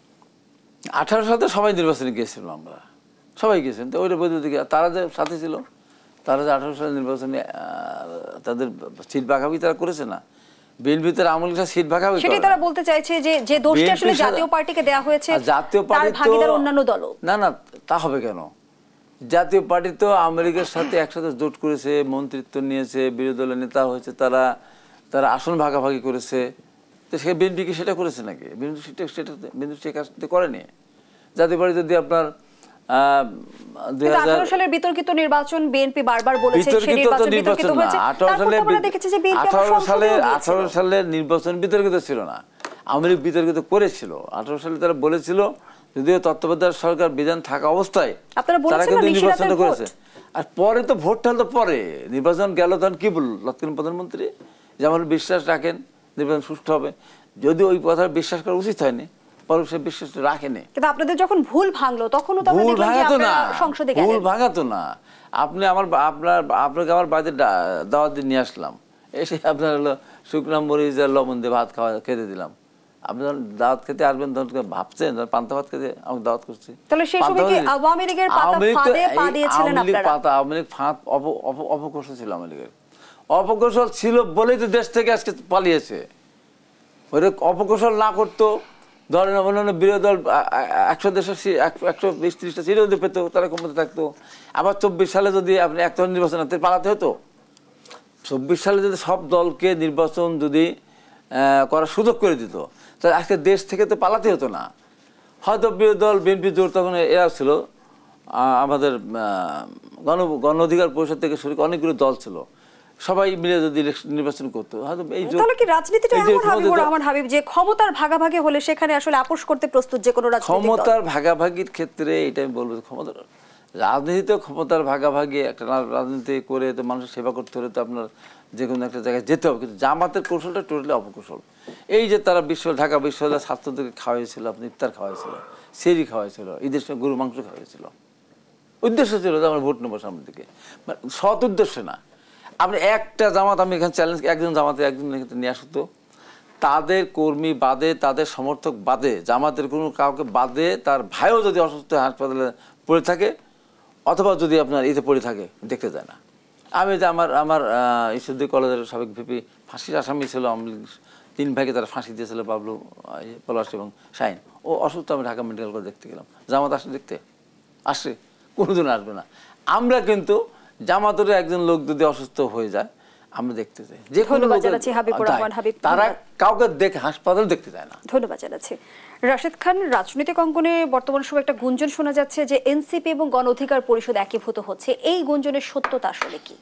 18 সালে সবাই নির্বাচনে গিয়েছিল, আমরা সবাই গিয়েছেন। তো ওইটা বৈধতা, তারা যে সাথে ছিল, তারা যে 18 সালের নির্বাচনে তাদের সিট ভাগাভাগি তারা করেছে না, বিএনপি তার আওয়ামী লীগের সিট ভাগাভাগি, সেটাই তারা বলতে চাইছে যে দোষটা আসলে জাতীয় পার্টিকে দেয়া হয়েছে, জাতীয় পার্টি ভাগীদার অন্যান্য দলও না। না, তা হবে কেন? জাতীয় পার্টি তো আওয়ামী লীগের সাথে একসাথে জোট করেছে, মন্ত্রিত্ব নিয়েছে, বিরোধী দলের নেতা হয়েছে, তারা আসন ভাগাভাগি করেছে। তো সে বিএনপি কি সেটা করেছে নাকি? বিএনপি সে কাজটা করেনি। জাতীয় পার্টি যদি আপনার 2018 সালের বিতর্কিত নির্বাচন, বিএনপি বারবার বলেছে সেই নির্বাচন বিতর্কিত হয়েছে। 18 সালের নির্বাচন বিতর্কিত ছিল না, আওয়ামী লীগ বিতর্কিত করেছিল। 18 সালে তারা বলেছিল, যদিও তত্ত্বাবধায়ক সরকার বিধান থাকা অবস্থায় তারা কিন্তু নির্বাচনটা করেছে। আর পরে তো ভোটটা হলো পরে, নির্বাচন গেল তখন কি বলল তৎকালীন প্রধানমন্ত্রী, যে আমার বিশ্বাস রাখেন নির্বাচন সুষ্ঠু হবে। যদি ওই কথা বিশ্বাস করা উচিত হয়নি, বিশ্বাস রাখেনি। কিন্তু আপনাদের যখন ভুল ভাঙলো তখনও তো ভুল ভাঙাতো না, সংসদে গেলেন। ভুল ভাঙাতো না। আপনাকে আমার বাড়িতে দাওয়াত দিয়ে নিয়ে আসলাম, এসে আপনার হলো শুকনা মরিচ আর লবণ দিয়ে ভাত খেতে দিলাম। আপনি যখন দাওয়াত খেতে আসবেন তখন ভাবছেন পান্তা ভাত খেতে আমাকে দাওয়াত করছি? তাহলে সেই সময় কি আওয়ামী লীগের ফাঁদে পা দিয়েছিলেন আপনারা? আওয়ামী লীগ ফাঁদ, অপকৌশল ছিল আওয়ামী লীগের। অপকৌশল ছিল বলেই তো দেশ থেকে আজকে পালিয়েছে। ওই অপকৌশল না করতো, ধরেন অন্যান্য বিরোধী দল 120-130টা সিটও যদি পেত, তারা ক্ষমতা থাকতো। আবার 24 সালে যদি আপনি একটা নির্বাচন পালাতে হতো। 24 সালে যদি সব দলকে নির্বাচন যদি করার সুযোগ করে দিত, তা আজকে দেশ থেকে তো পালাতে হতো না। হয়তো বিরোধী দল বিএনপি জোর তখন এরা ছিল, আমাদের গণ অধিকার পরিষদ থেকে শুরু করে অনেকগুলো দল ছিল, সবাই মিলে যদি নির্বাচন করতো হয়তো এই তাহলে কি রাজনীতিটা এমন হাবিবুর রহমান হাবিব যে ক্ষমতার ভাগাভাগি হলে সেখানে আসলে আপোষ করতে প্রস্তুত যে কোনো রাজনীতিক দল? ক্ষমতার ভাগাভাগির ক্ষেত্রে এটা আমি বলবো, ক্ষমতার রাজনীতিতে ক্ষমতার ভাগাভাগি একটা রাজনীতি করে তো মানুষের সেবা করতে হলে তো আপনার যে কোনো একটা জায়গায় যেতে হবে, কিন্তু জামাতের কৌশলটা টোটালি অপকৌশল। এই যে তারা ঢাকা বিশ্ববিদ্যালয়ের ছাত্রদেরকে খাওয়াইছিল, আপনি ইফতার খাওয়াইছিল, সেরি খাওয়াইছিল, ঈদের সময় গরু মাংস খাওয়াইছিল, উদ্দেশ্য ছিল যে আমরা ভোট নেবো সামনের দিকে, সৎ উদ্দেশ্য না। আপনি একটা জামাত, আমি এখানে চ্যালেঞ্জ, একজন জামাতে একজন নিয়ে আসতো, তাদের কর্মী বাদে, তাদের সমর্থক বাদে, জামাতের কোনো কাউকে বাদে তার ভাইও যদি অসুস্থ হাসপাতালে পড়ে থাকে অথবা যদি আপনার এতে পড়ে থাকে দেখতে যায় না। আমি যে আমার ঈশ্বরদী কলেজের সাবেক ভিপি ফাঁসির আসামি ছিল, আওয়ামী লীগ 3 ভাইকে তারা ফাঁসি দিয়েছিল, বাবলু, পলাশ এবং শাহিন। ও অসুস্থ, আমি ঢাকা মেডিকেল কলেজ দেখতে গেলাম। জামাত আসে দেখতে? আসে? কোনোদিন আসবে না। আমরা কিন্তু জামাতের একজন লোক যদি অসুস্থ হয়ে যায় আমরা দেখতে চাই, যে তারা কাউকে দেখে হাসপাতাল দেখতে যায় না। ধন্যবাদ জানাচ্ছি। রাশেদ খান, রাজনৈতিক অঙ্গনে বর্তমান সময়ে একটা গুঞ্জন শোনা যাচ্ছে যে এনসিপি এবং গণ অধিকার পরিষদ একীভূত হচ্ছে, এই গুঞ্জনের সত্যতা আসলে কি?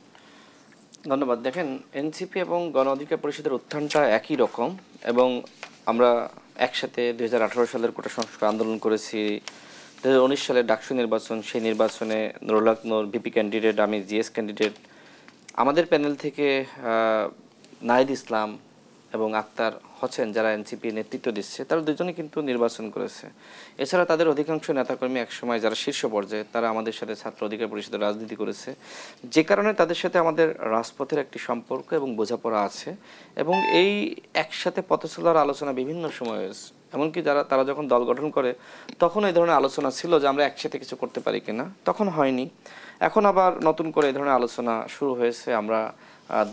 ধন্যবাদ। দেখেন, এনসিপি এবং গণ অধিকার পরিষদের উত্থানটা একই রকম, এবং আমরা একসাথে 2018 সালের কোটা সংস্কার আন্দোলন করেছি, 2019 সালের ডাকসু নির্বাচন, সেই নির্বাচনে নুরুল হক নূর ভিপি ক্যান্ডিডেট, আমি জিএস ক্যান্ডিডেট। আমাদের প্যানেল থেকে নাহিদ ইসলাম এবং আক্তার হোসেন যারা এনসিপি নেতৃত্ব দিচ্ছে, তারা দুজনেই কিন্তু নির্বাচন করেছে। এছাড়া তাদের অধিকাংশ নেতাকর্মী একসময় যারা শীর্ষ পর্যায়ে, তারা আমাদের সাথে ছাত্র অধিকার পরিষদের রাজনীতি করেছে, যে কারণে তাদের সাথে আমাদের রাজপথের একটি সম্পর্ক এবং বোঝাপড়া আছে, এবং এই একসাথে পথে চলার আলোচনা বিভিন্ন সময় হয়েছে। এমনকি তারা যখন দল গঠন করে তখন এই ধরনের আলোচনা ছিল যে আমরা একসাথে কিছু করতে পারি কিনা, তখন হয়নি। এখন আবার নতুন করে এই ধরনের আলোচনা শুরু হয়েছে। আমরা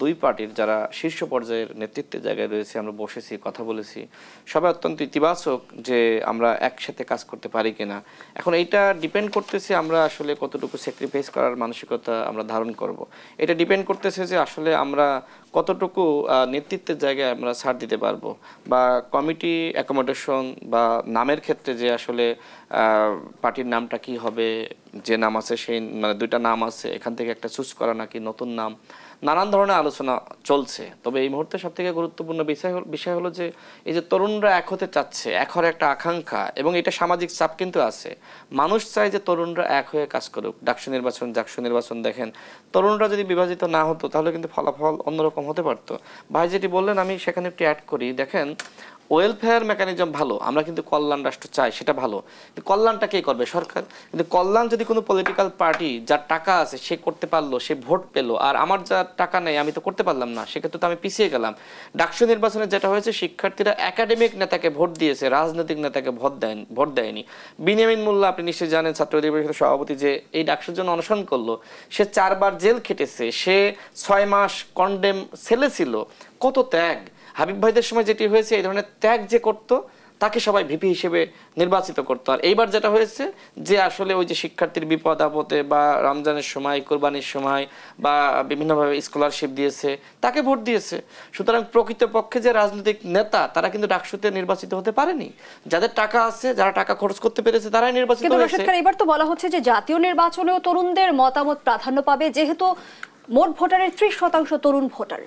দুই পার্টির যারা শীর্ষ পর্যায়ের নেতৃত্বের জায়গায় রয়েছে, আমরা বসেছি, কথা বলেছি, সবাই অত্যন্ত ইতিবাচক যে আমরা একসাথে কাজ করতে পারি কিনা। এখন এইটা ডিপেন্ড করতেছে আমরা আসলে কতটুকু স্যাক্রিফাইস করার মানসিকতা আমরা ধারণ করব। এটা ডিপেন্ড করতেছে যে আসলে আমরা কতটুকু নেতৃত্বের জায়গায় আমরা ছাড় দিতে পারবো, বা কমিটি অ্যাকোমোডেশন বা নামের ক্ষেত্রে যে আসলে পার্টির নামটা কি হবে, যে নাম আছে সেই মানে 2টা নাম আছে, এখান থেকে একটা চুজ করা নাকি নতুন নাম, নানান ধরনের আলোচনা চলছে। তবে এই মুহূর্তে সবথেকে গুরুত্বপূর্ণ বিষয় হলো যে এই যে তরুণরা এক হতে চাচ্ছে, এক হওয়ার একটা আকাঙ্ক্ষা, এবং এটা সামাজিক চাপ কিন্তু আছে। মানুষ চায় যে তরুণরা এক হয়ে কাজ করুক। ডাকসু নির্বাচন, জাকসু নির্বাচন দেখেন, তরুণরা যদি বিভাজিত না হতো তাহলে কিন্তু ফলাফল অন্যরকম হতে পারতো। ভাই যেটি বললেন আমি সেখানে একটু অ্যাড করি। দেখেন, ওয়েলফেয়ার মেকানিজম ভালো, আমরা কিন্তু কল্যাণ রাষ্ট্র চাই, সেটা ভালো, কিন্তু কল্যাণটা কে করবে? সরকার। কিন্তু কল্যাণ যদি কোনো পলিটিক্যাল পার্টি, যার টাকা আছে সে করতে পারলো, সে ভোট পেলো, আর আমার যার টাকা নেই আমি তো করতে পারলাম না, সেক্ষেত্রে তো আমি পিছিয়ে গেলাম। ডাকসু নির্বাচনে যেটা হয়েছে, শিক্ষার্থীরা একাডেমিক নেতাকে ভোট দিয়েছে, রাজনৈতিক নেতাকে ভোট দেয়নি। বিনিয়ামিন মোল্লা, আপনি নিশ্চয়ই জানেন, ছাত্র অধিকার পরিষদের সভাপতি, যে এই ডাকসুর জন্য অনশন করলো, সে 4 বার জেল খেটেছে, সে 6 মাস কন্ডেম সেলে ছিল। কত ত্যাগ! হাবিব ভাইদের সময় যেটি হয়েছে, এই ধরনের ত্যাগ যে করতো তাকে সবাই ভিপি হিসেবে নির্বাচিত করতো। আর এইবার যেটা হয়েছে যে আসলে ওই যে শিক্ষার্থীর বিপদ আপদে বা রমজানের সময়, কোরবানির সময় বা বিভিন্নভাবে স্কলারশিপ দিয়েছে, তাকে ভোট দিয়েছে। সুতরাং প্রকৃতপক্ষে যে রাজনৈতিক নেতা, তারা কিন্তু ডাকসুতে নির্বাচিত হতে পারেনি। যাদের টাকা আছে, যারা টাকা খরচ করতে পেরেছে, তারাই নির্বাচিত হয়েছে। এবার তো বলা হচ্ছে যে জাতীয় নির্বাচনেও তরুণদের মতামত প্রাধান্য পাবে, যেহেতু মোট ভোটারের 30% তরুণ ভোটার।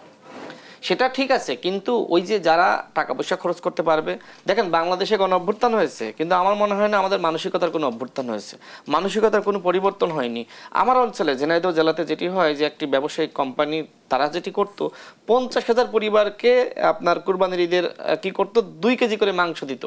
সেটা ঠিক আছে, কিন্তু ওই যে যারা টাকা পয়সা খরচ করতে পারবে, দেখেন বাংলাদেশে গণ অভ্যুত্থান হয়েছে, কিন্তু আমার মনে হয় না আমাদের মানসিকতার কোনো অভ্যুত্থান হয়েছে, মানসিকতার কোনো পরিবর্তন হয়নি। আমার অঞ্চলে ঝিনাইদহ জেলাতে যেটি হয় যে একটি ব্যবসায়িক কোম্পানি তারা যেটি করতো, 50,000 পরিবারকে আপনার কুরবানির ঈদের কি করতো, 2 কেজি করে মাংস দিত।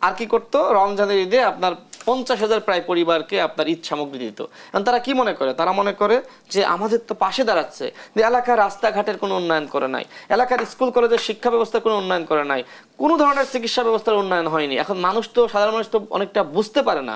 আর কি করতো, রমজানের ঈদে আপনার 50,000 প্রায় পরিবারকে আপনার ঈদ সামগ্রী দিত। কারণ তারা কি মনে করে, তারা মনে করে যে আমাদের তো পাশে দাঁড়াচ্ছে, যে এলাকার রাস্তাঘাটের কোনো উন্নয়ন করে নাই, এলাকার স্কুল কলেজের শিক্ষা ব্যবস্থার কোনো উন্নয়ন করে নাই, কোনো ধরনের চিকিৎসা ব্যবস্থার উন্নয়ন হয়নি। এখন মানুষ তো, সাধারণ মানুষ তো অনেকটা বুঝতে পারে না,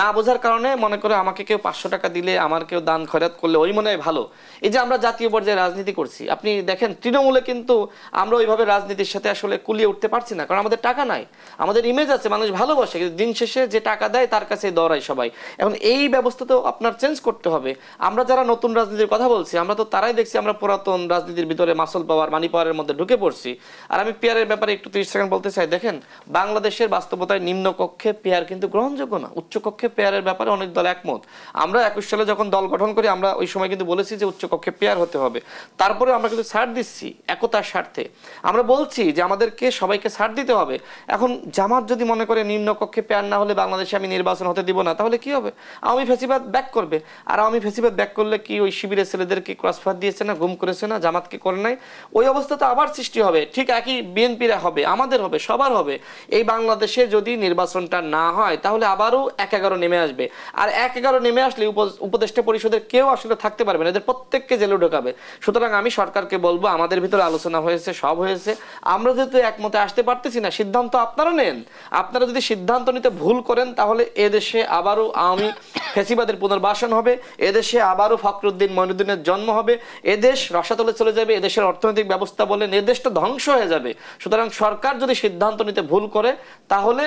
না বোঝার কারণে মনে করে আমাকে কেউ 500 টাকা দিলে, আমার কেউ দান খয়রাত করলে ওই মনে হয় ভালো। এই যে আমরা জাতীয় পর্যায়ে রাজনীতি করছি, আপনি দেখেন তৃণমূলে কিন্তু আমরা ওইভাবে রাজনীতির সাথে আসলে কুলিয়ে উঠতে পারছি না, কারণ আমাদের টাকা নাই, আমাদের ইমেজ আছে, মানুষ ভালোবাসে, কিন্তু দিন শেষে যে টাকা দেয় দেয় তার কাছে দৌড়ায় সবাই। এখন এই ব্যবস্থা তো আপনার চেঞ্জ করতে হবে। আমরা যারা নতুন রাজনীতির কথা বলছি, আমরা তো তারাই দেখছি আমরা পুরাতন রাজনীতির ভিতরে মাসল পাওয়ার, মানি পাওয়ারের মধ্যে ঢুকে পড়ছি। আর আমি পিয়ারের ব্যাপারে একটু 30 সেকেন্ড বলতে চাই। দেখেন, বাংলাদেশের বাস্তবতায় নিম্নকক্ষে পেয়ার কিন্তু গ্রহণযোগ্য না, উচ্চকক্ষে পেয়ারের ব্যাপারে অনেক দল একমত। আমরা 21 সালে যখন দল গঠন করি, আমরা ওই সময় কিন্তু বলেছি যে উচ্চকক্ষে পেয়ার হতে হবে। তারপরে আমরা কিন্তু ছাড় দিচ্ছি একতার স্বার্থে, আমরা বলছি যে আমাদেরকে সবাইকে ছাড় দিতে হবে। এখন জামাত যদি মনে করে নিম্নকক্ষে পেয়ার না হলে বাংলাদেশে আমি নির্বাচন হতে দিব না, তাহলে কি হবে? আওয়ামী ফ্যাসিবাদ ব্যাক করবে। আর আওয়ামী ফ্যাসিবাদ ব্যাক করলে কি ওই শিবিরের ছেলেদেরকে ক্রসফায়ার দিয়েছে না, গুম করেছে না, জামাতকে করে নাই? ওই অবস্থা তো আবার সৃষ্টি হবে, ঠিক একই বিএনপিরা হবে, আমাদের হবে, সবার হবে। এই বাংলাদেশে যদি নির্বাচনটা না হয় তাহলে আবারও 1-11 নেমে আসবে। আর 1-11 নেমে আসলে উপদেষ্টা পরিষদের কেউ আসলে থাকতে পারবে না, এদের প্রত্যেককে জেলে ঢোকাবে। সুতরাং আমি সরকারকে বলবো, আমাদের ভিতরে আলোচনা হয়েছে, সব হয়েছে, আমরা যেহেতু একমতে আসতে পারতেছি না, সিদ্ধান্ত আপনারা নেন। আপনারা যদি সিদ্ধান্ত নিতে ভুল করেন তাহলে এদেশে আবারও আওয়ামী ফ্যাসিবাদের পুনর্বাসন হবে, এদেশে আবারও ফখরুদ্দিন মঈনুদ্দিনের জন্ম হবে, এদেশ রসাতলে চলে যাবে, এদেশের অর্থনৈতিক ব্যবস্থা বলেন, এদেশটা ধ্বংস হয়ে যাবে। সুতরাং সরকার যদি সিদ্ধান্ত নিতে ভুল করে তাহলে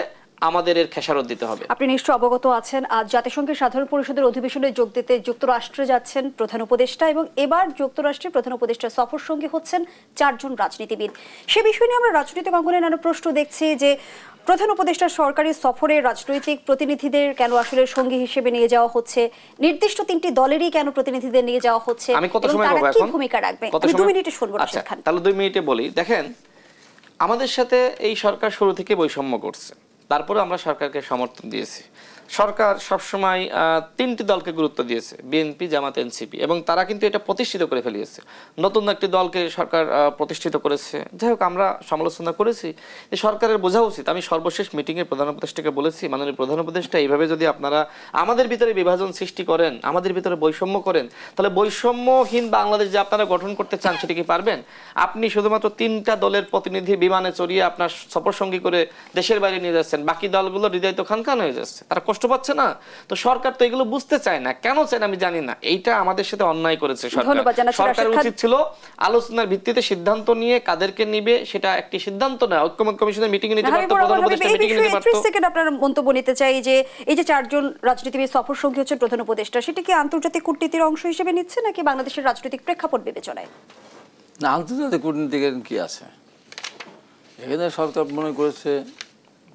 আমাদের এর খেসারত দিতে হবে। আপনি নিশ্চয় অবগত আছেন, আজ জাতিসংঘের সাধারণ পরিষদের অধিবেশনে যোগ দিতে যুক্তরাষ্ট্রে যাচ্ছেন প্রধান উপদেষ্টা, এবং এবার যুক্তরাষ্ট্রের প্রধান উপদেষ্টার সফর সঙ্গী হচ্ছেন 4 জন রাজনীতিবিদ। সে বিষয় নিয়ে আমরা রাজনৈতিক অঙ্গনে নানা প্রশ্ন দেখছি যে প্রধান উপদেষ্টার সরকারি সফরে রাজনৈতিক প্রতিনিধিদের কেন আসলে সঙ্গী হিসেবে নিয়ে যাওয়া হচ্ছে, নির্দিষ্ট 3টি দলেরই কেন প্রতিনিধিদের নিয়ে যাওয়া হচ্ছে, আমি কত সময় বলবো এখন, কি ভূমিকা রাখবে? আমি 2 মিনিটে শুনবো। আচ্ছা, তাহলে 2 মিনিটে বলি। দেখেন, আমাদের সাথে এই সরকার শুরু থেকে বৈষম্য করছে, তারপরে আমরা সরকারকে সমর্থন দিয়েছি। সরকার সবসময় 3টি দলকে গুরুত্ব দিয়েছে, বিএনপি, জামাত, এনসিপি, এবং তারা কিন্তু এটা প্রতিষ্ঠিত করে ফেলিয়েছে। নতুন একটি দলকে সরকার প্রতিষ্ঠিত করেছে। যাই হোক, আমরা সমালোচনা করেছি যে সরকারের বোঝা উচিত। আমি সর্বশেষ মিটিংয়ে প্রধান উপদেষ্টাকে বলেছি, মাননীয় প্রধান উপদেষ্টা, এইভাবে যদি আপনারা আমাদের ভিতরে বিভাজন সৃষ্টি করেন, আমাদের ভিতরে বৈষম্য করেন, তাহলে বৈষম্যহীন বাংলাদেশ যে আপনারা গঠন করতে চান সেটা কি পারবেন? আপনি শুধুমাত্র 3টা দলের প্রতিনিধি বিমানে চড়িয়ে আপনার সফরসঙ্গী করে দেশের বাইরে নিয়ে যাচ্ছেন, বাকি দলগুলো হৃদয় তো খানখান হয়ে যাচ্ছে, তারা কষ্ট পাচ্ছে না। তো সরকার তো এগুলো বুঝতে চায় না, কেন চায় না আমি জানি না। এইটা আমাদের সাথে অন্যায় করেছে সরকার। সরকার উচিত ছিল আলোচনার ভিত্তিতে সিদ্ধান্ত নিয়ে কাদেরকে নিবে সেটা একটি সিদ্ধান্ত না, ঐক্যমত্য কমিশনের মিটিং এ নিতে পারতো, প্রধান উপদেষ্টা মিটিং এ নিতে পারতো। 30 সেকেন্ড আপনার মন্তব্য নিতে চাই যে এই যে 4 জন রাজনীতিবিদ সফর সঙ্গী হচ্ছেন প্রধান উপদেষ্টা, সেটা কি আন্তর্জাতিক কূটনীতির অংশ হিসেবে নিচ্ছে নাকি বাংলাদেশের রাজনৈতিক প্রেক্ষাপট বিবেচনায়? না, আন্তর্জাতিক কূটনীতির কি আছে এখানে? সরকার মনে করেছে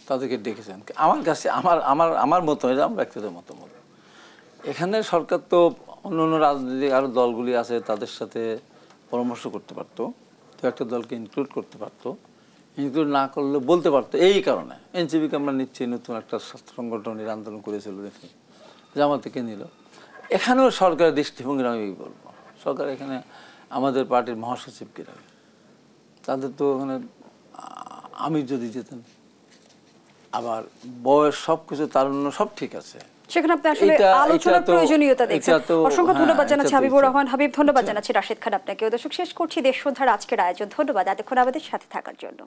তাদেরকে ডেকেছেন। আমার কাছে আমার মত, এটা আমার ব্যক্তিগত মতামত, এখানে সরকার তো অন্য রাজনৈতিক আরও দলগুলি আছে তাদের সাথে পরামর্শ করতে পারতো, তো একটা দলকে ইনক্লুড করতে পারতো, ইনক্লুড না করলে বলতে পারতো এই কারণে এনসিপিকে আমরা নিচ্ছি, নতুন একটা সংগঠনের আন্দোলন করেছিল, দেখি জামাতকে নিল। এখানেও সরকারের দৃষ্টিভঙ্গি আমি বলবো, সরকার এখানে আমাদের পার্টির মহাসচিবকে রাখে, তাদের তো ওখানে আমি যদি যেতেন, আবার বয়স সবকিছু তারুণ্য সব ঠিক আছে, সেখানে আপনি আসলে আলোচনার প্রয়োজনীয়তা দেখছেন। অসংখ্য ধন্যবাদ জানাচ্ছি হাবিবুর রহমান। হাবিব, ধন্যবাদ জানাচ্ছি রাশেদ খান আপনাকে। দর্শক, শেষ করছি দেশ সন্ধ্যার আজকের আয়োজন। ধন্যবাদ এতক্ষণ আমাদের সাথে থাকার জন্য।